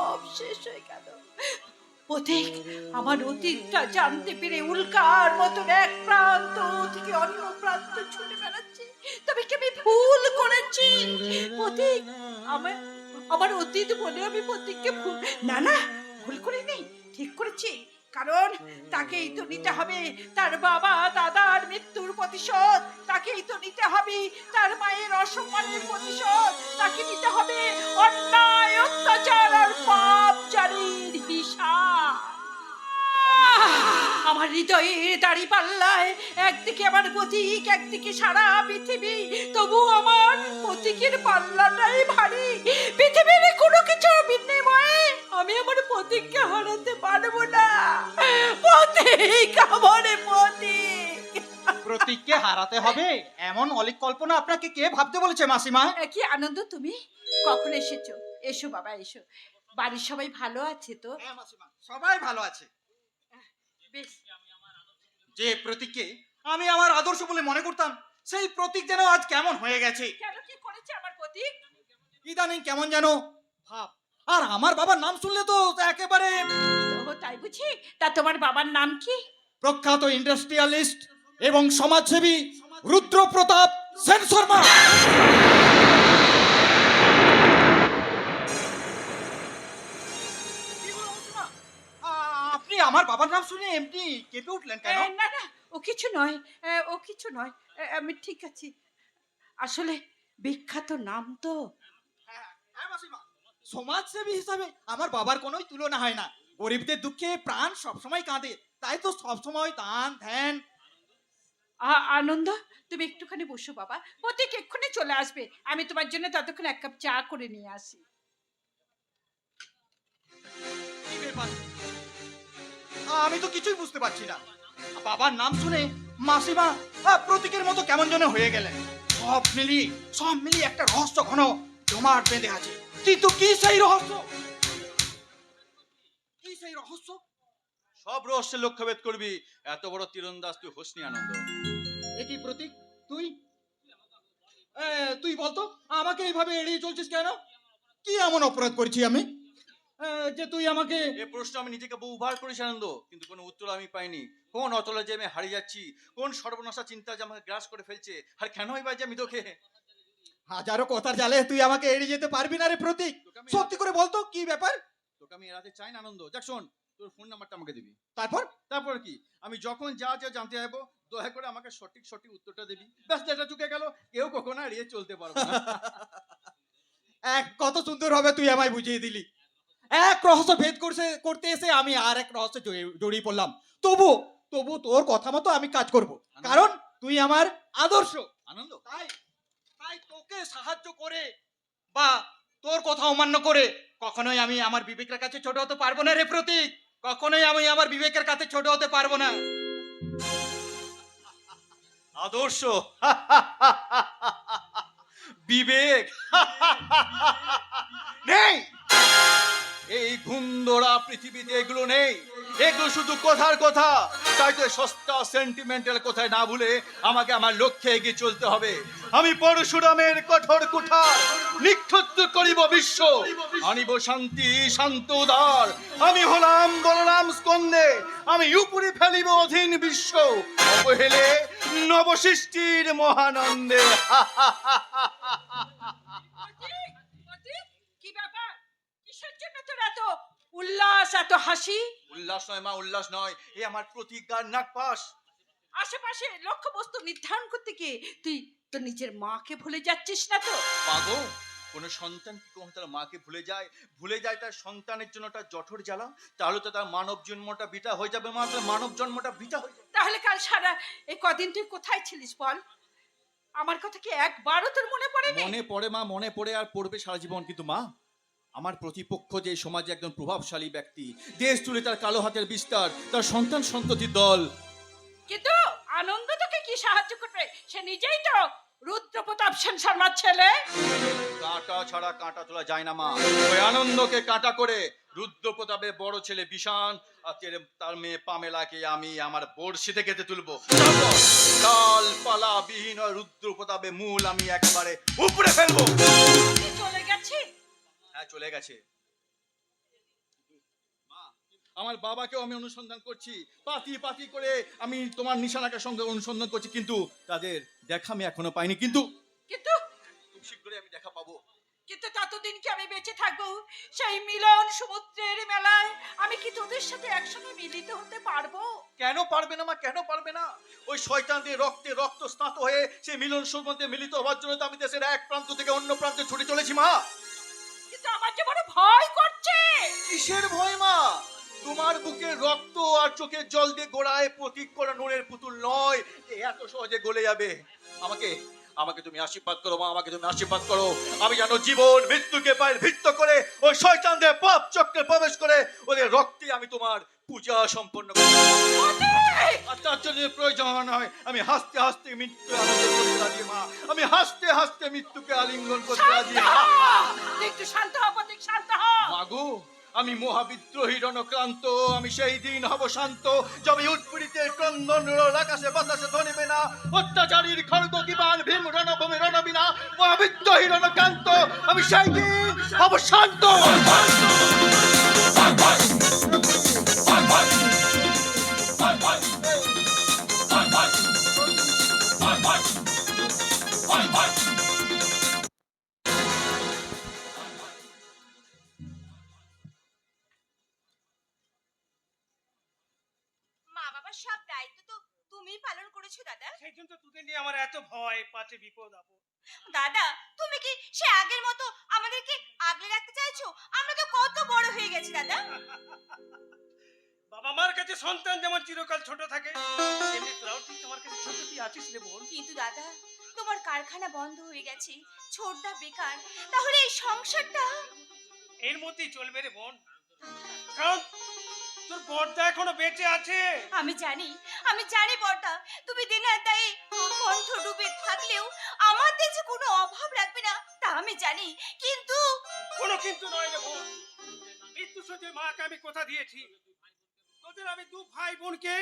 সব শেষ হয়ে গেল। পথিক আমার অতীতটা জানতে পেরে উল্কার মতন এক প্রান্ত থেকে অন্য প্রান্ত ছুটে বেড়াচ্ছে। তবে কি আমি ভুল করেছি পথিক? আমার অতীত বলে আমি পথিককে ভুল না ভুল করিনি, ঠিক করেছি। কারণ তাকেই তো নিতে হবে তার বাবা দাদার মৃত্যুর প্রতিশোধ, তাকেই তো নিতে হবে তার মায়ের অসম্মানের প্রতিশোধ, তাকে নিতে হবে অন্যায় অত্যাচার আর পাপ জারির হিসাব। আমার হৃদয়ের দাড়ি পাল্লায় একদিকে আমার পথিক, একদিকে সারা পৃথিবী, তবু আমার পথিকের পাল্লাটাই ভারী। পৃথিবীর কোনো কিছুর বিনিময়ে আমি আমার পথিককে হারাতে পারবো না। পথিক, আমার পথিক। প্রতীককে হারাতে হবে এমন অলিক কল্পনা আপনাকে কে ভাবতে বলেছে মাসিমা? কি আনন্দ, তুমি কখন এসেছো? এসো বাবা এসো। বাড়ির সবাই ভালো আছে তো? হ্যাঁ মাসিমা, সবাই ভালো আছে। বেশ। যে প্রতীককে আমি আমার আদর্শ বলে মনে করতাম, সেই প্রতীক যেন আজ কেমন হয়ে গেছে। কেন, কি করেছে আমার পথিক? ইদানিং কেমন যেন ভাব, আর আমার বাবার নাম শুনলে তো একেবারে। ও তাই বুঝি? তা তোমার বাবার নাম কি? প্রখ্যাত ইন্ডাস্ট্রিয়ালিস্ট এবং সমাজসেবী রুদ্র প্রতাপ সেন শর্মা। আপনি আমার বাবার নাম শুনে এমনি কেঁপে উঠলেন কেন? না না, ও কিছু নয়, ও কিছু নয়, আমি ঠিক আছি। আসলে বিখ্যাত নাম তো। হ্যাঁ মাসিমা, সমাজসেবী হিসাবে আমার বাবার কোনো তুলনা হয় না। গরিবদের দুঃখে প্রাণ সবসময় কাঁদে, তাই তো সবসময় দান ধ্যান। আনন্দ, তুমি একটুখানি বসো বাবা, প্রতীক এক্ষুনি চলে আসবে। আমি তোমার জন্য ততক্ষণ এক কাপ চা করে নিয়ে আসি। কি ব্যাপার? আমি তো কিছুই বুঝতে পারছি না। বাবার নাম শুনে মাসিমা প্রতীকের মতো কেমন যেন হয়ে গেলেন। সব মিলিয়ে একটা রহস্য ঘন জমাট বেঁধে আছে। কিন্তু কি সেই রহস্য? কি সেই রহস্য? সব রহস্যের লক্ষ্যভেদ করবি, এত বড় তীরন্দাজ তুই হোসনি আনন্দ। একই প্রতীক, তুই বলতো আমাকে এইভাবে এড়িয়ে চলছিস কেন? কি এমন অপরাধ করেছি আমি যে তুই আমাকে? এই প্রশ্ন আমি নিজেকে বহুবার করেছি আনন্দ, কিন্তু কোনো উত্তর আমি পাইনি। কোন অতলে যে আমি হারিয়ে যাচ্ছি, কোন সর্বনাশা চিন্তা যে আমাকে গ্রাস করে ফেলছে, আর কেনই বা যে আমি তোকে। হাজারো কথার জালে তুই আমাকে এড়িয়ে যেতে পারবি না রে প্রতীক। সত্যি করে বলতো কি ব্যাপার? তোকে আমি এড়াতে চাই না আনন্দ। দেখ শোন, তোর ফোন নাম্বারটা আমাকে দিবি। তারপর কি, আমি যখন যা জানতে চাইবো দয়া করে আমাকে সঠিক উত্তরটা দিবি। ব্যাস, যেটা চুকে গেল কেউ কখনো এড়িয়ে চলতে পারবে না। কত সুন্দর হবে তুই আমায় বুঝিয়ে দিলি। এক রহস্য ভেদ করতে এসে আমি আর এক রহস্য জড়িয়ে পড়লাম। তবু তোর কথা মতো আমি কাজ করব, কারণ তুই আমার আদর্শ। আনন্দ, তাই তোকে সাহায্য করে বা তোর কথা অমান্য করে কখনোই আমি আমার বিবেকের কাছে ছোট হতে পারবো না রে প্রতীক। কখনোই আমি আমার বিবেকের কাছে ছোট হতে পারবো না। আদর্শ, বিবেক নেই এই ঘুমদোড়া পৃথিবীতে, এগুলো নেই। এগুলো শুধু কথার কথা। তাই তো সস্তা সেন্টিমেন্টাল কথায় না ভুলে আমাকে আমার লক্ষ্যে এগিয়ে চলতে হবে। আমি পরশুরামের কঠোর কুঠার নিক্ষত্র করিব বিশ্ব, আনিব শান্তি শান্ত উদার। আমি হলাম বলরাম স্কন্দে, আমি উপরে ফেলিব অধীন বিশ্ব, অবহেলে নবসৃষ্টির মহানন্দে। কি ব্যাপার? কিসের জন্য তোর এত উল্লাস, এত হাসি? উল্লাস নয় মা, উল্লাস নয়, এ আমার প্রতিজ্ঞার নাগপাশ। আশেপাশে লক্ষ্য বস্তু নির্ধারণ করতে গিয়ে তুই তো নিজের মাকে ভুলে যাচ্ছিস না তো? পাগো, কোন সন্তান কি কখনো তার মাকে ভুলে যায় তার সন্তানের জন্য তার জঠর জ্বালা? তাহলে তো তার মানব জন্মটা বৃথা হয়ে যাবে মা, তার মানব জন্মটা বৃথা হয়ে যাবে। তাহলে কাল সারা এই কদিন তুই কোথায় ছিলিস বল? আমার কথা কি একবারও তোর মনে পড়েনি? মনে পড়ে মা, মনে পড়ে আর পড়বে সারা জীবন। কিন্তু মা, আমার প্রতিপক্ষ যে সমাজে একজন প্রভাবশালী ব্যক্তি, দেশ জুড়ে তার কালো হাতের বিস্তার, তার সন্তান সন্ততির দল। কিন্তু আনন্দ তোকে কি সাহায্য করবে? সে নিজেই তো রুদ্র প্রতাপ সেন শর্মার ছেলে। কাঁটা ছাড়া কাঁটা তোলা যায় না মা। ওই আনন্দকে কাঁটা করে রুদ্র প্রতাপের বড় ছেলে বিশান আর তার মেয়ে পামেলাকে আমি আমার বড়শি থেকে তুলবো। ডাল পালা বিহীন রুদ্র প্রতাপের মূল আমি একেবারে উপরে ফেলবো। চলে গেছে? হ্যাঁ, চলে গেছে। আমার বাবাকেও আমি অনুসন্ধান করছি, পাতি পাতি করে আমি তোমার নিশানাকার সঙ্গে অনুসন্ধান করছি, কিন্তু তাদের দেখা আমি এখনো পাইনি। কিন্তু কিন্তু খুব শীঘ্রই আমি দেখা পাবো। কিন্তু ততদিন কি আমি বেঁচে থাকবো? সেই মিলন সমুদ্রের মেলায় আমি কি তোদের সাথে একসঙ্গে মিলিত হতে পারবো? কেন পারবে না মা, কেন পারবে না? ওই শয়তানদের রক্তে রক্ত স্নাত হয়ে সেই মিলন সম্বন্ধে মিলিত হওয়ার জন্য তো আমি দেশের এক প্রান্ত থেকে অন্য প্রান্তে ছুটে চলেছি মা। কিন্তু আমার যে বড় ভয় করছে। কিসের ভয় মা? তোমার বুকের রক্ত আর চোখের জল দিয়ে গোড়ায় প্রতীক করা নূরের পুতুল নয় যে এত সহজে গলে যাবে। আমাকে আমাকে তুমি আশীর্বাদ করো মা, আমাকে তুমি আশীর্বাদ করো। আমি যেন জীবন মৃত্যুকে পায়ের ভিত্ত করে ওই শয়তানদের পাপ চক্রে প্রবেশ করে ওদের রক্তে আমি তোমার পূজা সম্পন্ন করি। আর তার জন্য প্রয়োজন নয় আমি হাসতে হাসতে মৃত্যু আলিঙ্গন করতে রাজি মা, আমি হাসতে হাসতে মৃত্যুকে আলিঙ্গন করতে রাজি। একটু শান্ত হ প্রতীক, শান্ত হ। মাগো, আমি মহাবিদ্রোহী রণক্রান্ত, আমি সেই দিন হব শান্ত যবে উৎপীড়িতের ক্রন্দন রোল আকাশে বাতাসে ধরিবে না, অত্যাচারীর খড়গ কিবান ভীম রণভূমি রণবিনা। মহাবিদ্রোহী রণক্রান্ত, আমি সেই দিন হব শান্ত। মা বাবার সব দায়িত্ব তো তুমিই পালন করেছো দাদা। সেই জন্য তো তোদের নিয়ে আমার এত ভয়, পাছে বিপদ আপদ। দাদা, তুমি কি সে আগের মতো আমাদেরকে আগলে রাখতে চাইছো? আমরা তো কত বড় হয়ে গেছি দাদা। বাবা মার কাছে সন্তান যেমন চিরকাল ছোট থাকে, তেমনি তোরাও ঠিক তোমার কাছে ছোটই আছিস রে বোন। কিন্তু দাদা, তোমার কারখানা বন্ধ হয়ে গেছে, ছোটদা বেকার, তাহলে এই সংসারটা? এর মধ্যেই চলবে রে বোন, কারণ তোর বড়দা এখনো বেঁচে আছে। আমি জানি বড়দা, তুমি দিনের দায়ে কণ্ঠ ডুবে থাকলেও আমাদের যে কোনো অভাব রাখবে না তা আমি জানি, কিন্তু কোনো কিন্তু নয় রে বোন। মৃত্যু সজ্জে মাকে আমি কথা দিয়েছি, তোদের আমি দু ভাই বোনকে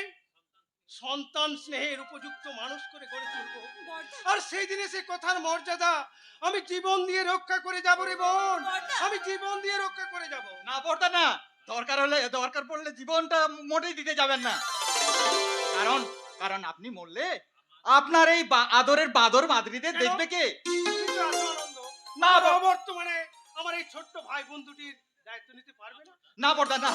সন্তান স্নেহের উপযুক্ত মানুষ করে গড়ে তুলবো। বড়দা, আর সেই দিনে সেই কথার মর্যাদা আমি জীবন দিয়ে রক্ষা করে যাব রে বোন, বড়দা। আমি জীবন দিয়ে রক্ষা করে যাব। না বর্দা না, দরকার পড়লে জীবনটা মোটেই দিতে যাবেন না। কারণ কারণ আপনি মরলে আপনার এই আদরের বাদর মাদ্রিদের কেন? দেখবে কে? তুমি তো আছো আনন্দ। না বাবা বর্তমানে আমার এই ছোট্ট ভাই বোন দুটির দায়িত্ব নিতে পারবে না। না বর্দা না,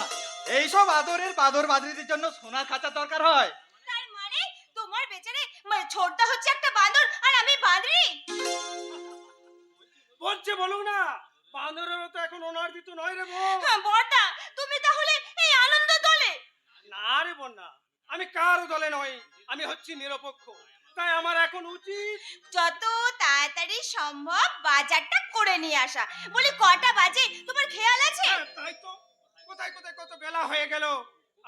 এইসব আদরের বাদর মাদ্রিদের জন্য সোনার খাঁচা দরকার হয়। তার মানে তোমার বেচারে ছোটদা হচ্ছে একটা বাঁদর আর আমি বাঁদরি? বলছে বলুক না, বাঁদরেরও তো এখন অনার্জিত নয় রে বোন। বড়দা, তুমি তাহলে এই আনন্দ দলে? না রে বোন না, আমি কারো দলে নই, আমি হচ্ছি নিরপেক্ষ। তাই আমার এখন উচিত যত তাড়াতাড়ি সম্ভব বাজারটা করে নিয়ে আসা। বলি কটা বাজে তোমার খেয়াল আছে? তাই তো, কোথায় কোথায় কত বেলা হয়ে গেল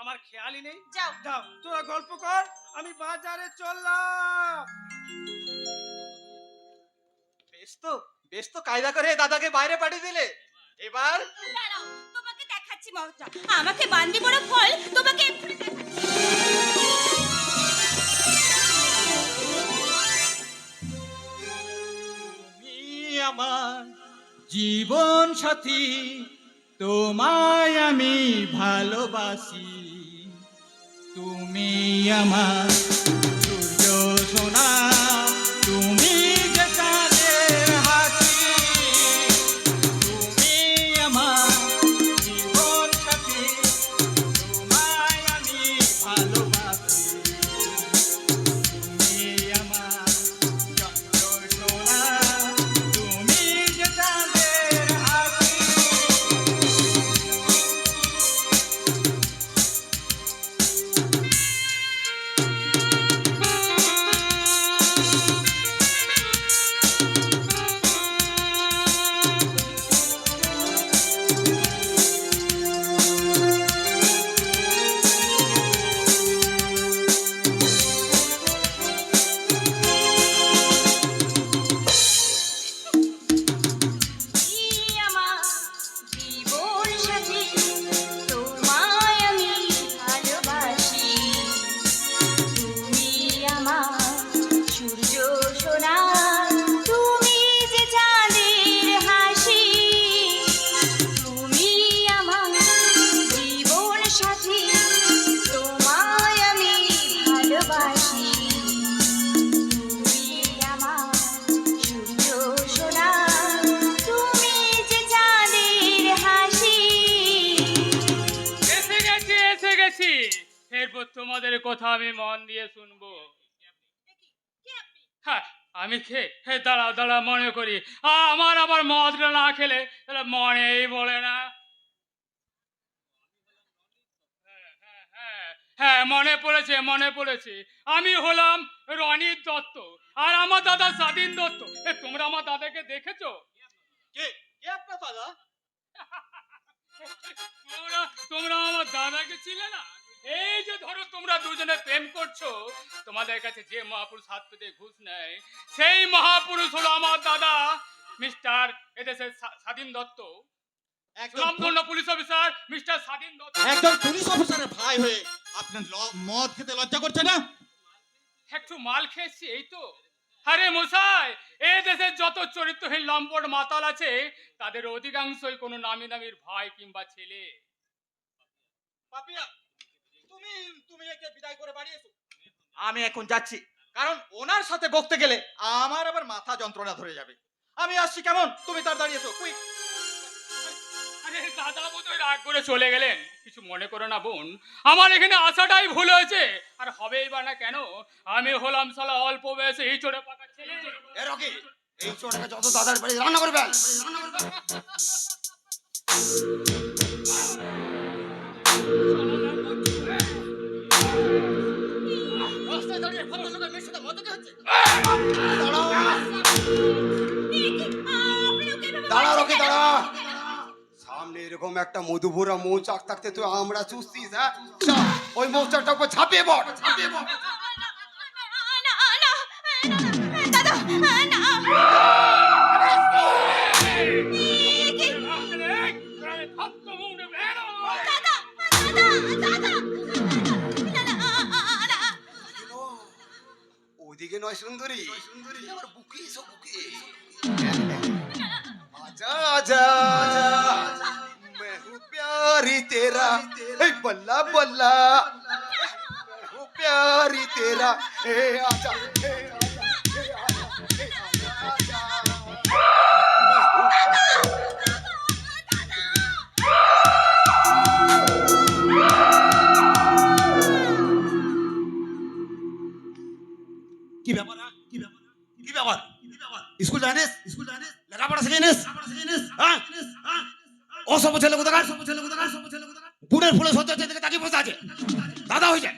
আমার খেয়ালই নেই। যাও। যাও তোরা গল্প কর, আমি বাজারে চললাম। বেশ তো কায়দা করে দাদাকে বাইরে পাঠিয়ে দিলে। এবার দাঁড়াও, তোমাকে দেখাচ্ছি মজা। আমাকে বান্দি বড় ফল তোমাকে এক্ষুনি দেখাচ্ছি। তুমি আমার জীবন সাথী, তোমায় আমি ভালোবাসি। তুমি আমার সূর্য সোনা, তুমি যে চাঁদের হাসি। তুমি আমার জীবন সাথী, তোমায় আমি ভালোবাসি। তুমি আমার চন্দ্র সোনা, তুমি যে চাঁদের হাসি। এরপর তোমাদের কথা আমি মন দিয়ে শুনবো। হ্যাঁ, আমি দাঁড়া মনে করি আমার আবার মদটা না খেলে তাহলে মনেই বলে না। হ্যাঁ, মনে পড়েছে আমি হলাম রনির দত্ত আর আমার দাদা স্বাধীন দত্ত। তোমরা আমার দাদাকে দেখেছো? কে কে আপনার দাদা? তোমরা আমার দাদাকে ছিলে না? এই যে ধরো তোমরা দুজনে প্রেম করছো, তোমাদের কাছে যে মহাপুরুষ হাত পেতে ঘুষ নেয় সেই মহাপুরুষ হলো আমার দাদা মিস্টার এদেশের স্বাধীন দত্ত, সুনামধন্য পুলিশ অফিসার মিস্টার স্বাধীন দত্ত। একজন পুলিশ অফিসারের ভাই হয়ে আপনার মদ খেতে লজ্জা করছে না? একটু মাল খেয়েছি এই তো। আরে মশাই, এই দেশের যত চরিত্রহীন লম্পট মাতাল আছে তাদের অধিকাংশই কোনো নামি নামির ভাই কিংবা ছেলে। পাপিয়া, তুমি একে বিদায় করে বাড়ি এসো। আমি এখন যাচ্ছি, কারণ ওনার সাথে বকতে গেলে আমার আবার মাথা যন্ত্রণা ধরে যাবে। আমি আসছি, কেমন? তুমি তাড়াতাড়ি এসো, কুইক। আরে দাদা বোধহয় রাগ করে চলে গেলেন। কিছু মনে করো না বোন, আমার এখানে আসাটাই ভুল হয়েছে। আর হবেই বা না কেন, আমি হলাম শালা অল্প বয়সে এই চড়ে পাকা ছেলে। এ রকি, এই চোরটাকে যত তাড়াতাড়ি বাড়ি রান্না করবেন। রাস্তায় দাঁড়িয়ে ভদ্রলোকের মেয়ের সাথে মদ খেতে হচ্ছে। দাঁড়া রকি, দাঁড়া। সামনে এরকম একটা মধুপুরা মৌচাক থাকতে তুই আমরা চুষছিস? হ্যাঁ, চল, ওই মৌচাকটার উপর ঝাঁপিয়ে পড়, ঝাঁপিয়ে পড়। দাদা না ওদিকে নয় সুন্দরী, আমার বুকে এসো, বুকে। आजा आजा मैं हूँ प्यारी तेरा, ए बल्ला बल्ला मैं हूँ प्यारी तेरा, ए आजा ए आजा ए आजा ए आजा কি ব্যাপার? কি ব্যাপার? স্কুল জানিস? লেখাপড়া শিখেনিস? হ্যাঁ, অসভ্য ছেলে কোথাকার, বুড়ের ফুলে সহ্য হচ্ছে দেখে তাকিয়ে বসে আছে। দাদা হয়ে যায়,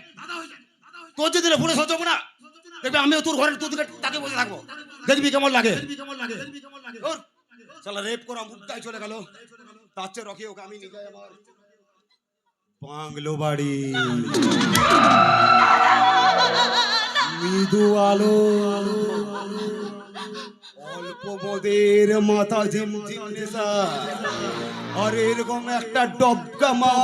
তোর যদি ফুলে সহ্য হবো না, দেখবি আমিও তোর ঘরের তোর দিকে তাকিয়ে বসে থাকবো, দেখবি কেমন লাগে। শালা রেপ করা মুদ্দায় চলে গেল, তার চেয়ে রকি ওকে আমি নিয়ে যাই আমার বাংলো বাড়ি। মৃদু আলো, অল্প মদের মাথা ঝিমঝিম নেশা, আর এরকম একটা ডবকা মা।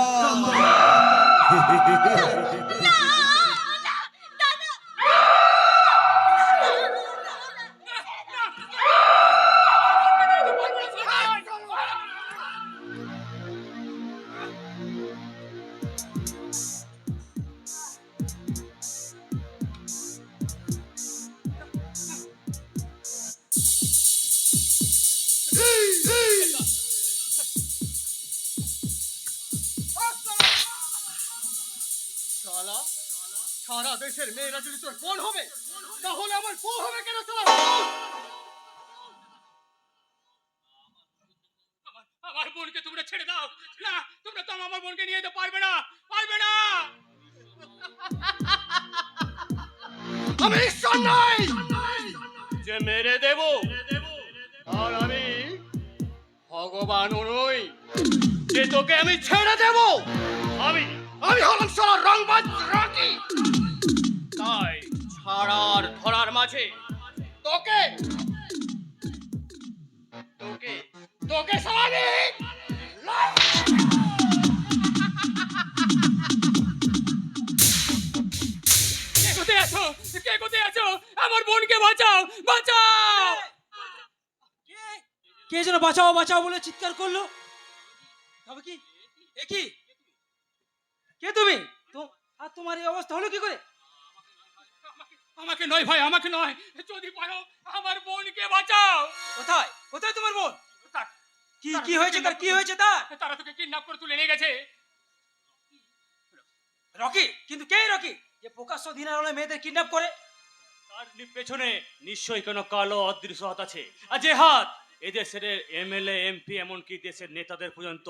সারা দেশের মেয়েরা যদি তোর বোন হবে তাহলে আমার বউ হবে কেন? আমার বোনকে তোমরা ছেড়ে দাও না, তোমরা তো আমার বোনকে নিয়ে যেতে পারবে না, পারবে না। আমি ঈশ্বর নই যে মেরে দেব, আর আমি ভগবান নই যে তোকে আমি ছেড়ে দেব। আমি হলাম সারা রংবাজ রকি, তাই ছাড়ার ধরার মাঝে তোকে তোকে তোকে সারানি। কে কোথায় আছো? আমার বোনকে বাঁচাও, বাঁচাও। কে যেন বাঁচাও বাঁচাও বলে চিৎকার করলো। তবে কি এ কি? কে তুমি? আর তোমার এই অবস্থা হলো কি করে? আমাকে নয় ভাই, আমাকে নয়, যদি পারো আমার বোনকে বাঁচাও। কোথায় কোথায় তোমার বোন? তার- কি কি হয়েছে তার? কি হয়েছে তার? তারা তোকে কিডন্যাপ করে তুলে নিয়ে গেছে। রকি, কিন্তু কে রকি যে প্রকাশ্য দিনের আলোয় মেয়েদের কিডন্যাপ করে? তার পেছনে নিশ্চয়ই কোনো কালো অদৃশ্য হাত আছে, আর যে হাত এদেশের এমএলএ এমপি এমনকি দেশের নেতাদের পর্যন্ত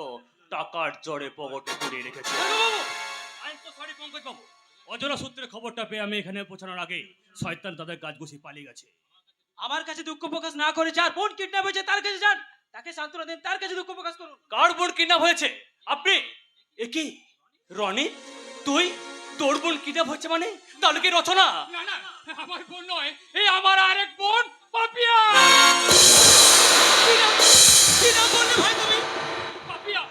টাকার জোরে পকেটে পুড়িয়ে রেখেছে। সরি পঙ্কজ বাবু, অজনা সূত্রে খবরটা পেয়ে আমি এখানে পৌঁছানোর আগে শয়তান তাদের কাজ গুছিয়ে পালিয়ে গেছে। আমার কাছে দুঃখ প্রকাশ না করে যার বোন কিডন্যাপ হয়েছে তার কাছে যান, তাকে সান্ত্বনা দেন, তার কাছে দুঃখ প্রকাশ করুন। কার বোন কিডন্যাপ হয়েছে? আপনি? এ কি রনি, তুই? তোর বোন কিডন্যাপ হচ্ছে মানে? তাহলে কি রচনা? না না, আমার বোন নয়, এই আমার আরেক বোন পাপিয়া। কি নাম বললে ভাই তুমি? পাপিয়া।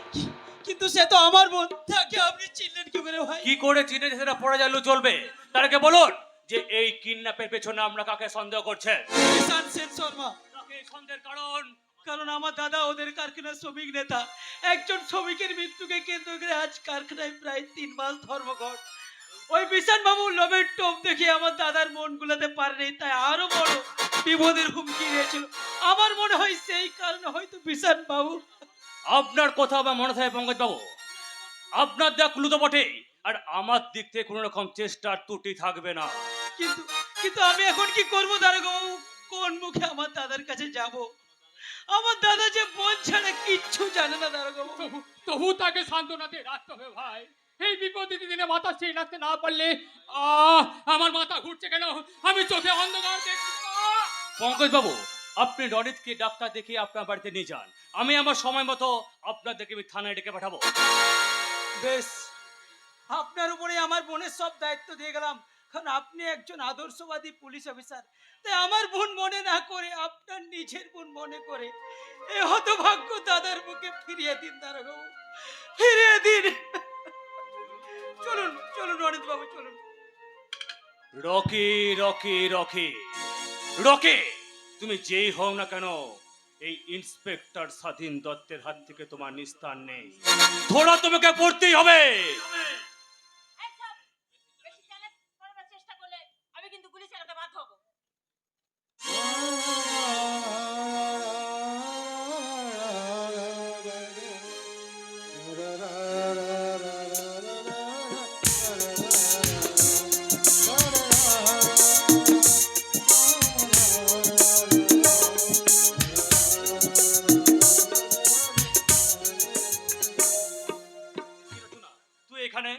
কিন্তু সে তো আমার বোন, তাকে আপনি চিনলেন কি করে ভাই? কি করে চিনে সেটা পড়ে গেল চলবে? তার আগে বলুন যে এই কিডন্যাপের পেছনে আমরা কাকে সন্দেহ করছেন? কিষান সেন শর্মা। তাকে সন্দেহের কারণ? কারণ আমার দাদা ওদের কারখানার শ্রমিক নেতা। একজন শ্রমিকের মৃত্যুকে কেন্দ্র করে আজ কারখানায় প্রায় 3 মাস ধর্মঘট। ওই বিশান বাবু লোভের টোপ দেখে আমার দাদার মন গুলাতে পারেনি, তাই আরো বড় বিপদের হুমকি দিয়েছিল। আমার মনে হয় সেই কারণে হয়তো বিশান বাবু। আপনার কথা আমার মনে থাকে পঙ্কজ বাবু, আপনার দেখ ক্লু তো বটে, আর আমার দিক থেকে কোনো রকম চেষ্টার ত্রুটি থাকবে না। কিন্তু কিন্তু আমি এখন কি করবো দারোগা বাবু? কোন মুখে আমার দাদার কাছে যাব? আমার দাদা যে বোন ছাড়া কিচ্ছু জানে না দারোগা বাবু। তবু তাকে সান্ত্বনা দিয়ে রাখতে হবে ভাই। এই বিপদের দিনে মাথা স্থির রাখতে না পারলে আমার মাথা ঘুরছে কেন, আমি চোখে অন্ধকার দেখছি। পঙ্কজ বাবু, আপনি রনিতকে ডাক্তার দেখিয়ে আপনার বাড়িতে নিয়ে যান, আমি আমার সময় মতো আপনাদেরকে আমি থানায় ডেকে পাঠাবো। বেশ, আপনার উপরে আমার বোনের সব দায়িত্ব দিয়ে গেলাম, কারণ আপনি একজন আদর্শবাদী পুলিশ অফিসার। তাই আমার বোন মনে না করে আপনার নিজের বোন মনে করে এই হতভাগ্য দাদার মুখে ফিরিয়ে দিন দারোগা বাবু, ফিরিয়ে দিন। চলুন চলুন রনিত বাবু চলুন। রকি রকি রকি রকি, তুমি যেই হও না কেন, এই ইন্সপেক্টর স্বাধীন দত্তের হাত থেকে তোমার নিস্তার নেই। ধরা তোমাকে পড়তেই হবে। চেষ্টা করলে আমি কিন্তু গুলি চালাতে বাধ্য হব। তুই এখানে?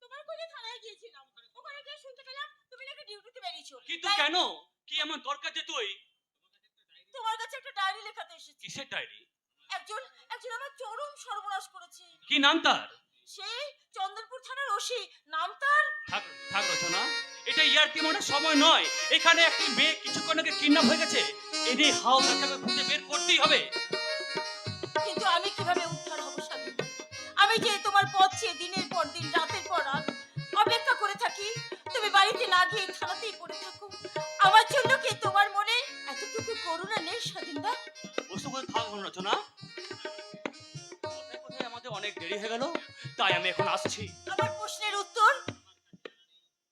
তোমার কোলে থানায় গিয়েছিলাম, ওখানে গিয়ে শুনতে পেলাম তুমি নাকি ডিউটিতে বেরিয়েছো। কিন্তু কেন? কি এমন দরকার যে তুই? তোমার কাছে একটা ডায়েরি লেখাতে এসেছি। কিসের ডায়েরি? একজন একজন আমার চরম সর্বনাশ করেছে। কি নাম তার? সেই চন্দনপুর থানার ওসি, নাম তার। থাক থাক রচনা, এটা ইয়ার্কি মারার সময় নয়। এখানে একটি মেয়ে কিছুক্ষণ আগে কিডন্যাপ হয়ে গেছে, এনে হাও তাকে খুঁজে বের করতেই হবে। কিন্তু আমি কিভাবে উদ্ধার হব স্বামী? আমি যে তোমার পথ চেয়ে দিনের পর দিন রাতের পর রাত অপেক্ষা করে থাকি, তুমি বাড়িতে না গিয়ে থানাতেই পড়ে থাকো। আমার জন্য কি তোমার মনে এতটুকু করুণা নেই স্বাধীনদা? বসে বসে থাকবো না রচনা, কোথায় কোথায় আমাদের অনেক দেরি হয়ে গেল, তাই আমি এখন আসছি। আমার প্রশ্নের উত্তর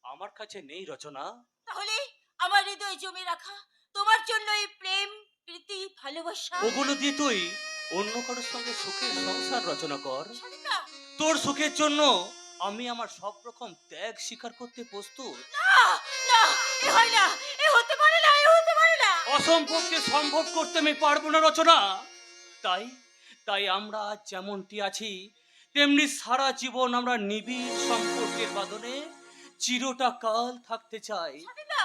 আমার কাছে নেই রচনা। তাহলে আমার হৃদয়ে জমে রাখা তোমার জন্য এই প্রেম, প্রীতি, ভালোবাসা, ওগুলো দিয়ে তুই অন্য কারোর সঙ্গে সুখের সংসার রচনা কর। স্বাধীনদা, তোর সুখের জন্য আমি আমার সব রকম ত্যাগ স্বীকার করতে প্রস্তুত। না না, এ হয় না, এ হতে পারে না, এ হতে পারে না। অসম্ভবকে সম্ভব করতে আমি পারবো না রচনা। তাই তাই আমরা আজ যেমনটি আছি, তেমনি সারা জীবন আমরা নিবিড় সম্পর্কের বাঁধনে চিরটা কাল থাকতে চাই। স্বাধীনদা,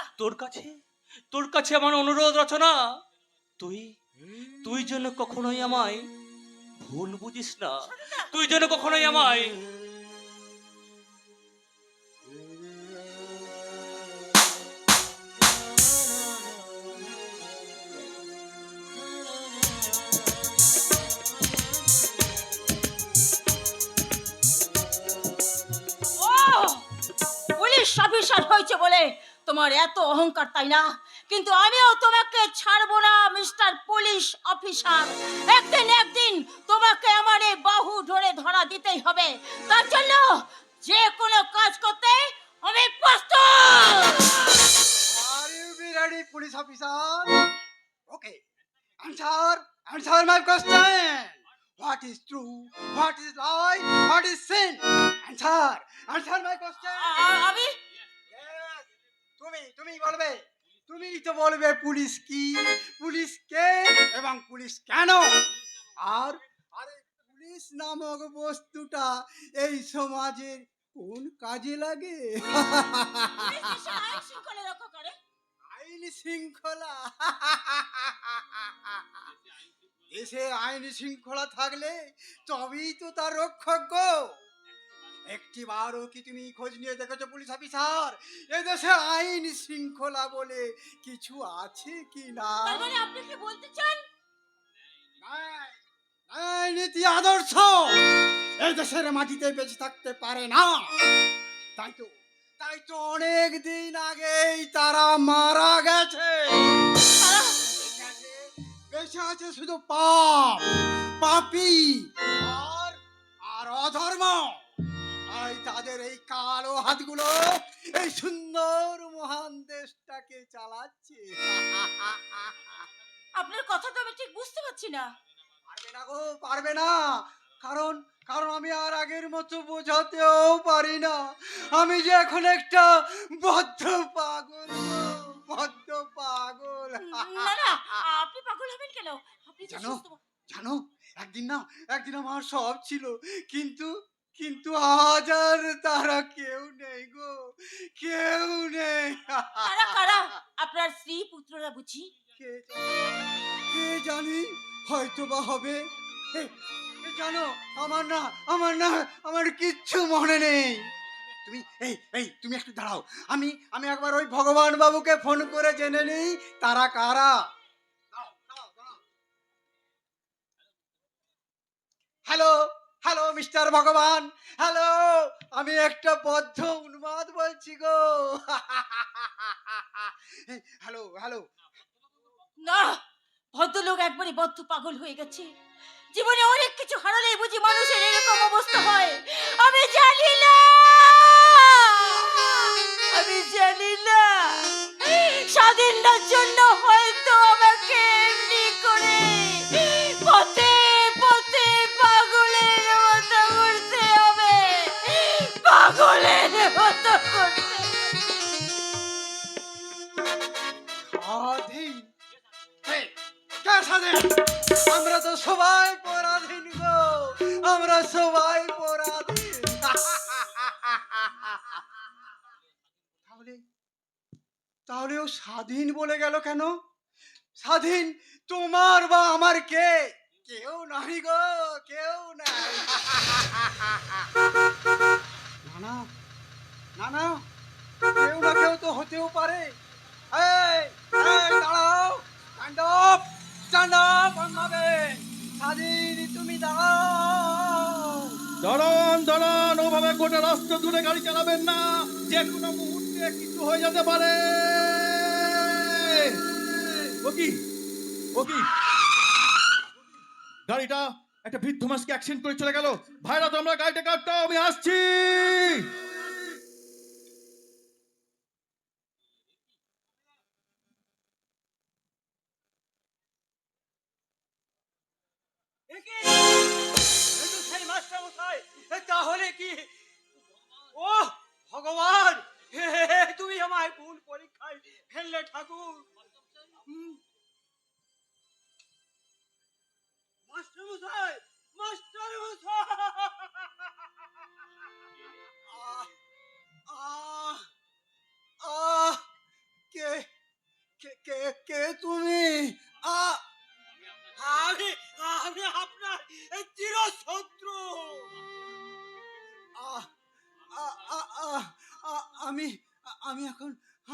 তোর কাছে আমার অনুরোধ রচনা, তুই তুই যেন কখনোই আমায় ভুল বুঝিস না, তুই যেন কখনোই আমায় ও পুলিশ অফিসার হয়েছে বলে তোমার এত অহংকার, তাই না? কিন্তু আমিও তোমাকে ছাড়বো না মিস্টার পুলিশ অফিসার। একদিন তোমাকে আমার এই বাহু ধরে ধরা দিতেই হবে। তার জন্য যে কোনো কাজ করতে আমি প্রস্তুত। Are you be ready, police officer? Okay. Answer my question. What is true? What is lie? What is sin? Answer. Answer my question. আমি তুমি বলবে, তুমিই তো বলবে পুলিশ কি, পুলিশ কে এবং পুলিশ কেন। আর আরে পুলিশ নামক বস্তুটা এই সমাজের কোন কাজে লাগে? শৃঙ্খলা রক্ষা করে। আইন শৃঙ্খলা। দেশে আইন শৃঙ্খলা থাকলে তবেই তো তার রক্ষক গো। একটিবারও কি তুমি খোঁজ নিয়ে দেখেছো পুলিশ অফিসার, এদেশে আইন শৃঙ্খলা বলে কিছু আছে কি না? তার মানে আপনি কি বলতে চান নাই, নীতি আদর্শ এই দেশের মাটিতে বেঁচে থাকতে পারে না। তাই তো অনেক দিন আগেই তারা মারা গেছে। বেঁচে আছে শুধু পাপী আর অধর্ম। তাই তাদের এই কালো হাতগুলো এই সুন্দর মহান দেশটাকে চালাচ্ছে। আপনার কথা তো আমি ঠিক বুঝতে পারছি না। পারবে না গো, পারবে না। কারণ আমি আর আগের মতো বোঝাতেও পারি না। আমি যে এখন একটা বদ্ধ পাগল গো, বদ্ধ পাগল। না না, আপনি পাগল হবেন কেন? আপনি তো জানো সুস্থ। জানো একদিন আমার সব ছিল, কিন্তু আজ আর তারা কেউ নেই গো, কেউ নেই। কারা কারা? আপনার স্ত্রী পুত্ররা বুঝি? কে জানি, হয়তো বা হবে। জানো আমার কিচ্ছু মনে নেই। তুমি একটু দাঁড়াও, আমি একবার ওই ভগবান বাবুকে ফোন করে জেনে নিই তারা কারা। হ্যালো মিস্টার ভগবান, হ্যালো, আমি একটা বদ্ধ উন্মাদ বলছি গো। হ্যালো। না, ভদ্রলোক একবারে বদ্ধ পাগল হয়ে গেছে। জীবনে অনেক কিছু হারালেই বুঝি মানুষের এরকম অবস্থা হয়। আমি জানি না স্বাধীনতার জন্য হয়তো আমাকে এমনি করে পথে পথে পাগলের মতো করতে হবে, পাগলের মতো করতে। স্বাধীন? কে স্বাধীন? আমরা তো সবাই পরাধীন গো, আমরা সবাই পরাধীন। তাহলে ও স্বাধীন বলে গেল কেন? স্বাধীন তোমার বা আমার কে? কেউ নাই গো, কেউ নাই। না কেউ তো হতেও পারে। এই দাঁড়াও, স্ট্যান্ড আপ ভাবে। স্বাধীন তুমি দাঁড়াও। দাঁড়ান, ওভাবে গোটা রাস্তা দূরে গাড়ি চালাবেন না, যে কোনো মুহূর্তে কিছু হয়ে যেতে পারে। ও কি গাড়িটা একটা বৃদ্ধ মানুষকে অ্যাক্সিডেন্ট করে চলে গেল। ভাইরা তোমরা গাড়িটা কাটটাও, আমি আসছি। সেই মাস্টার মশাই, তাহলে কি? ও ভগবান, তুমি আমায় ভুল পরীক্ষায় ফেললে ঠাকুর। মাস্টার মশাই, কে কে কে তুমি? আমি আপনার চিরশত্রু।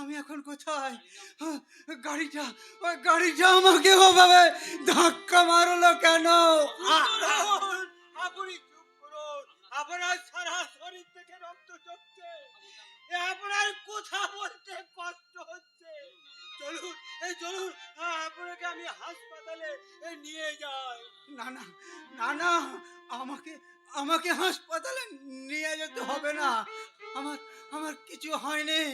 আমি এখন কোথায়? গাড়িটা আমাকে ওভাবে ধাক্কা মারলো কেন? আপনি চুপ করুন, আপনার সারা শরীর থেকে রক্ত ঝরছে, আপনার কথা বলতে কষ্ট হচ্ছে। চলুন আপনাকে আমি হাসপাতালে নিয়ে যাই। না, আমাকে হাসপাতালে নিয়ে যেতে হবে না। আমার কিছু হয়নি।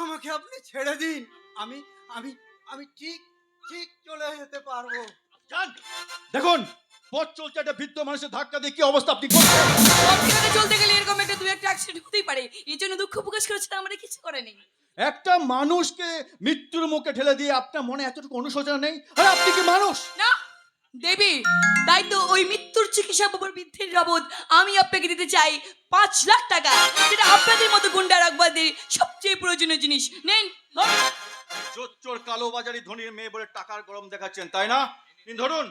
আমাকে আপনি ছেড়ে দিন। আমি ঠিক চলে যেতে পারবো। দেখুন, পথ চলছে একটা বৃদ্ধ মানুষের ধাক্কা দিয়ে কি অবস্থা আপনি করছেন। চলতে গেলে এরকম একটা দু একটা অ্যাক্সিডেন্ট হতেই পারে, এই জন্য দুঃখ প্রকাশ করেছে, আমরা কিছু করেনি। একটা মানুষকে মৃত্যুর মুখে ঠেলে দিয়ে আপনার মনে এতটুকু অনুশোচনা নেই? আর আপনি কি মানুষ? না দেবী, তাই তো ওই মৃত্যুর চিকিৎসা বাবুর বৃদ্ধির বাবদ আমি আপনাকে দিতে চাই 5 লাখ টাকা, যেটা আপনাদের মতো গুন্ডা রাখবাদের সবচেয়ে প্রয়োজনীয় জিনিস। নেন ধরুন। চোর কালোবাজারি ধনীর মেয়ে বলে টাকার গরম দেখাচ্ছেন, তাই না? ধরুন,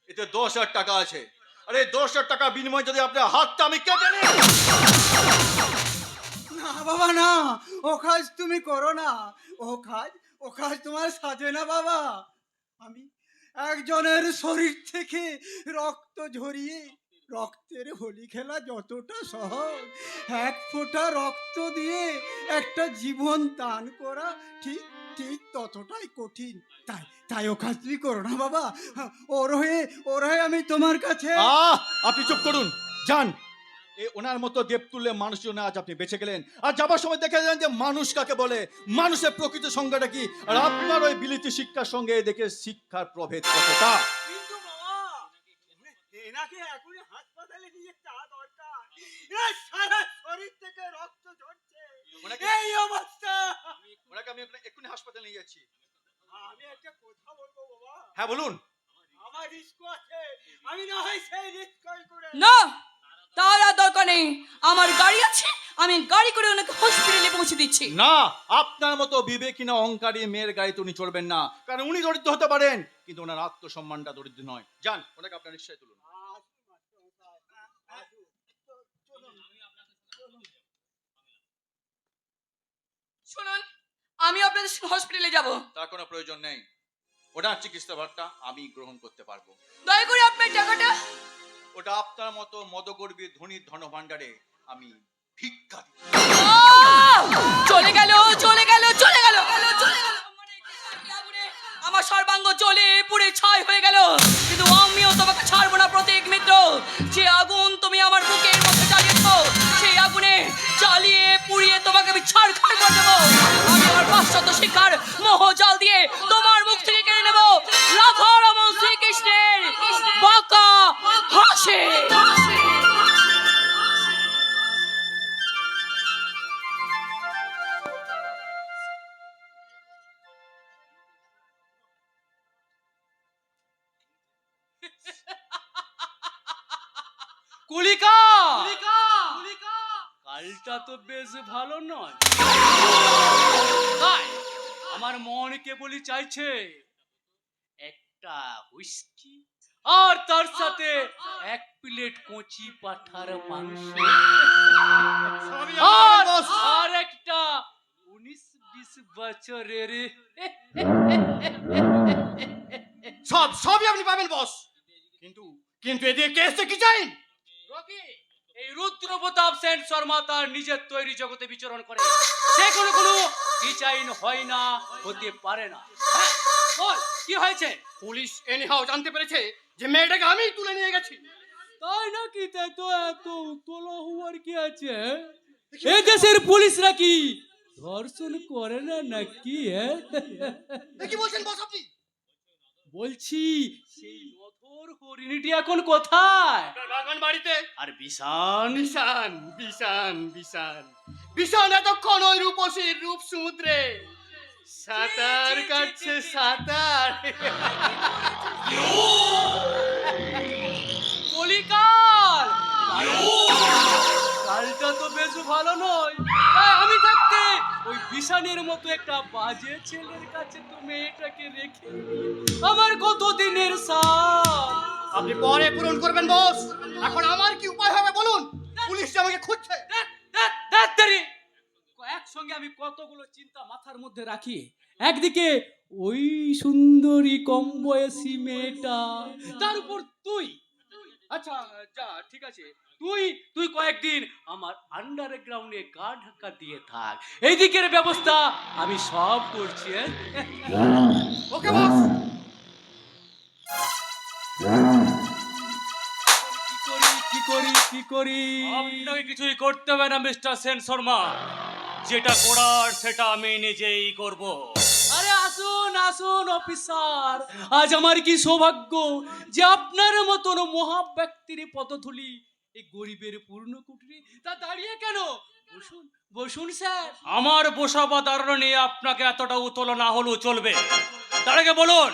এতে 10,000 টাকা আছে। আরে 10,000 টাকা বিনিময়ে যদি আপনার হাতটা আমি কেটে নিই। না বাবা না, ও কাজ তুমি করো না। ও কাজ তোমার সাজে না বাবা। আমি একজনের শরীর থেকে রক্ত ঝরিয়ে রক্তের হোলি খেলা যতটা সহজ, 1 ফোঁটা রক্ত দিয়ে একটা জীবন দান করা ঠিক ঠিক ততটাই কঠিন। তাই ও কাজ তুমি করো না বাবা। ওর হয়ে আমি তোমার কাছে। আপনি চুপ করুন, যান। ওনার মতো দেবতুল্য মানুষ জন্য আজ আপনি বেঁচে গেলেন, আর যাবার সময় দেখে যান যে মানুষ কাকে বলে, মানুষের প্রকৃত সংজ্ঞাটা কি। আর আপনার ওই বিলিতি শিক্ষার সঙ্গে দেখে শিক্ষার প্রভেদ কতটা। কিন্তু বাবা, এনাকে এখনই হাসপাতালে নিয়ে যাওয়া দরকার। এর সারা শরীর থেকে রক্ত ঝরছে, এই অবস্থা। ওনাকে আমি এক্ষুনি হাসপাতালে নিয়ে যাচ্ছি। আমি একটা কথা বলবো বাবা। হ্যাঁ বলুন। আমার রিস্ক আছে, আমি না হয় সেই রিস্ক করে। না, তার আর দরকার নেই, আমার গাড়ি আছে, আমি গাড়ি করে ওনাকে হসপিটালে পৌঁছে দিচ্ছি। না, আপনার মতো বিবেকহীন অহংকারী মেয়ের গাড়িতে উনি চড়বেন না, কারণ উনি দরিদ্র হতে পারেন কিন্তু ওনার আত্মসম্মানটা দরিদ্র নয়। যান, ওনাকে আপনার রিকশায় তুলুন। শুনুন, আমি আপনাদের সঙ্গে হসপিটালে যাব। তার কোনো প্রয়োজন নেই, ওনার চিকিৎসা ভারটা আমি গ্রহণ করতে পারবো। দয়া করে আপনার টাকাটা। ওটা আপনার মতো মদগর্বী ধনীর ধনভাণ্ডারে আমি ভিক্ষা দিই। চলে গেল। আমার সর্বাঙ্গ জ্বলে পুড়ে ছাই হয়ে গেল, কিন্তু আমিও তোমাকে ছাড়বো না প্রতীক মিত্র। যে আগুন তুমি আমার বুকের মধ্যে জ্বালিয়েছো, সেই আগুনে জ্বালিয়ে পুড়িয়ে তোমাকে আমি ছাড়খাড় করে দেবো। আমি আমার 500 শিক্ষার মোহ জাল দিয়ে তোমার মুখ থেকে কেড়ে নেবো রাধা রমন শ্রীকৃষ্ণের বাঁকা হাসি। কুলিকা, কালটা তো বেশ ভালো নয়। তাই আমার মন কেবলই চাইছে একটা হুইস্কি আর তার সাথে 1 প্লেট কচি পাঠার মাংস, আর একটা 19-20 বছরের। সবই আপনি পাবেন বস, কিন্তু এদের কেসে কি চাই? রকি, এই রুদ্র প্রতাপ সেন শর্মা তার নিজের তৈরি জগতে বিচরণ করে, সে কোনো ডিজাইন হয় না, হতে পারে না। হ্যাঁ, বল কি হয়েছে? পুলিশ এনিহাও জানতে পেরেছে যে মেয়েটাকে আমিই তুলে নিয়ে গেছি। তাই নাকি? তাই তো এত উতলা হওয়ার কি আছে? এই দেশের পুলিশরা কি ধর্ষণ করে না নাকি? কি বলছেন বস আপনি? বলছি সেই নধর হরিণীটি এখন কোথায়? বাগান বাড়িতে। আর বিশান? বিশান এতক্ষণ ওই রূপসীর রূপ সমুদ্রে সাঁতার কাটছে, সাঁতার। কলিকাল, কালটা তো বেশ ভালো নয়। তাই আমি থাকতে ওই বিশানের মতো একটা বাজে ছেলের কাছে তো মেয়েটাকে রেখে আমার কত দিনের সাথ। আপনি পরে পূরণ করবেন বস, এখন আমার কি উপায় হবে বলুন? পুলিশ যে আমাকে খুঁজছে। একসঙ্গে আমি কতগুলো চিন্তা মাথার মধ্যে রাখি। একদিকে ওই সুন্দরী কম বয়সী মেয়েটা, তার উপর তুই। আচ্ছা যা, ঠিক আছে, তুই কয়েকদিন আমার আন্ডারগ্রাউন্ডে গা ঢাকা দিয়ে থাক, এই দিকের ব্যবস্থা আমি সব করছি। ওকে বস। কি করি? আপনাকে কিছুই করতে হবে না মিস্টার সেন শর্মা, যেটা করার সেটা আমি নিজেই করব। আরে আসুন অফিসার, আজ আমার কি সৌভাগ্য যে আপনার মতন মহা ব্যক্তির পদধূলি এই গরিবের পূর্ণ কুটিরে, তা দাঁড়িয়ে কেন? বসুন বসুন স্যার। আমার বসা বা দাঁড়ানো নিয়ে আপনাকে এতটা উতলা না হলেও চলবে। তার আগে বলুন,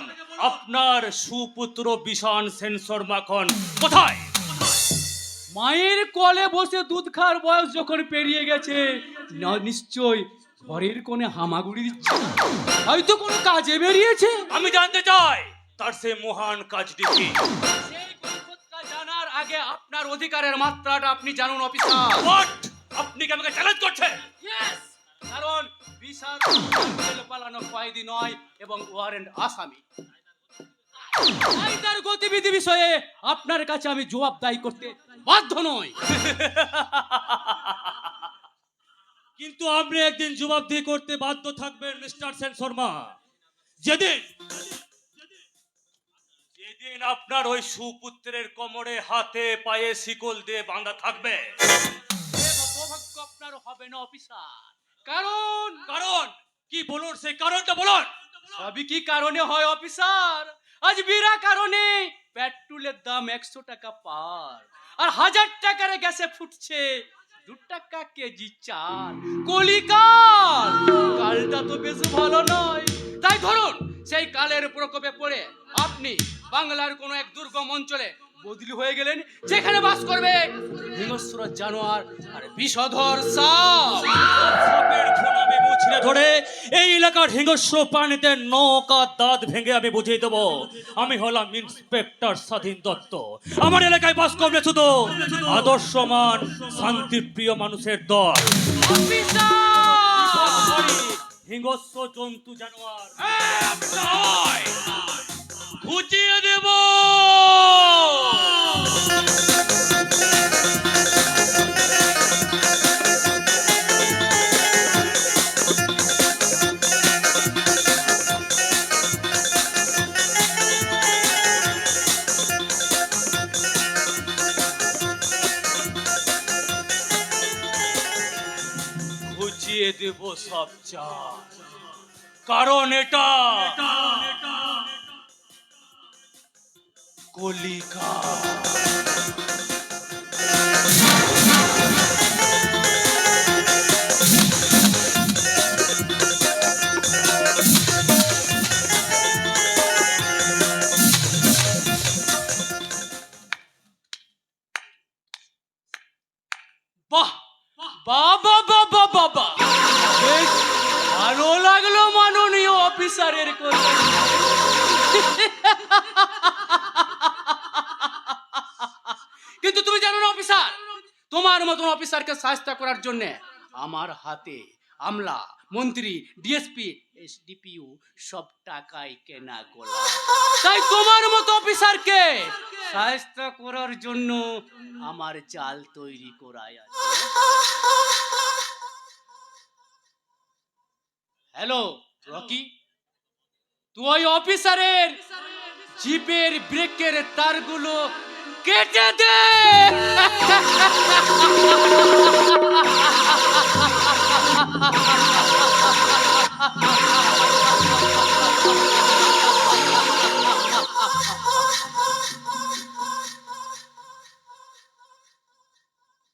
আপনার সুপুত্র বিশান সেন্সর মাখন কোথায়? মায়ের কোলে বসে দুধ খাওয়ার বয়স যখন পেরিয়ে গেছে, নিশ্চয় ঘরের কোণে হামাগুড়ি দিচ্ছে, হয়তো কোনো কাজে বেরিয়েছে। আমি জানতে চাই তার সে মহান কাজটি কি। সেই কৈফিয়তটা জানার আগে আপনার অধিকারের মাত্রাটা আপনি জানুন অফিসার। আপনি কি আমাকে চ্যালেঞ্জ করছেন? কারণ বিশাল পালানো কয়েদি নয় এবং ওয়ারেন্ট আসামি। তাই তার গতিবিধি বিষয়ে আপনার কাছে আমি জবাবদাহি করতে বাধ্য নই। কিন্তু আপনি একদিন জবাবদিহি করতে বাধ্য থাকবেন মিস্টার সেন শর্মা। যেদিন আপনার ওই সুপুত্রের কোমরে হাতে পায়ে শিকল দিয়ে বাঁধা থাকবে, সৌভাগ্য আপনার হবে না অফিসার। কারণ কারণ কি বলুন, সেই কারণটা বলুন। সবই কি কারণে হয় অফিসার? আজ বিনা কারণে পেট্রোলের দাম 100 টাকা পার, আর 1000 টাকার গ্যাসে ফুটছে 2 টাকা কেজি চাল। কলিকাল, কালটা তো বেশ ভালো নয়। তাই ধরুন, সেই কালের প্রকোপে পড়ে আপনি বাংলার কোনো এক দুর্গম অঞ্চলে বদলি হয়ে গেলেন, যেখানে বাস করবে হিংস্র জানোয়ার আর বিষধর সাপ। সাপের ফোনামে মুছড়ে ধরে এই এলাকার হিংস্র প্রাণীদের নৌকা দাঁত ভেঙে আমি বুঝিয়ে দেবো আমি হলাম ইন্সপেক্টর স্বাধীন দত্ত। আমার এলাকায় বাস করবে শুধু আদর্শমান শান্তিপ্রিয় মানুষের দল। হিংস্র জন্তু জানোয়ার বুঝিয়ে দেব। বুঝিয়ে দেব সব চাল, কারণ এটা কলিকা। বাহ বাবা বাবা বাবা, বেশ ভালো লাগলো মাননীয় অফিসারের কথা। কিন্তু তুমি জানো না অফিসার, তোমার মতন অফিসারকে সাহায্য করার জন্য আমার হাতে আমলা, মন্ত্রী, ডিএসপি, এসডিপিও সব টাকাই কেনা গোলা। তাই তোমার মতো অফিসারকে সাহায্য করার জন্য আমার জাল তৈরি করাই আছে। হ্যালো রকি, তুই অফিসারের জিপের ব্রেকের তারগুলো কেটে দে।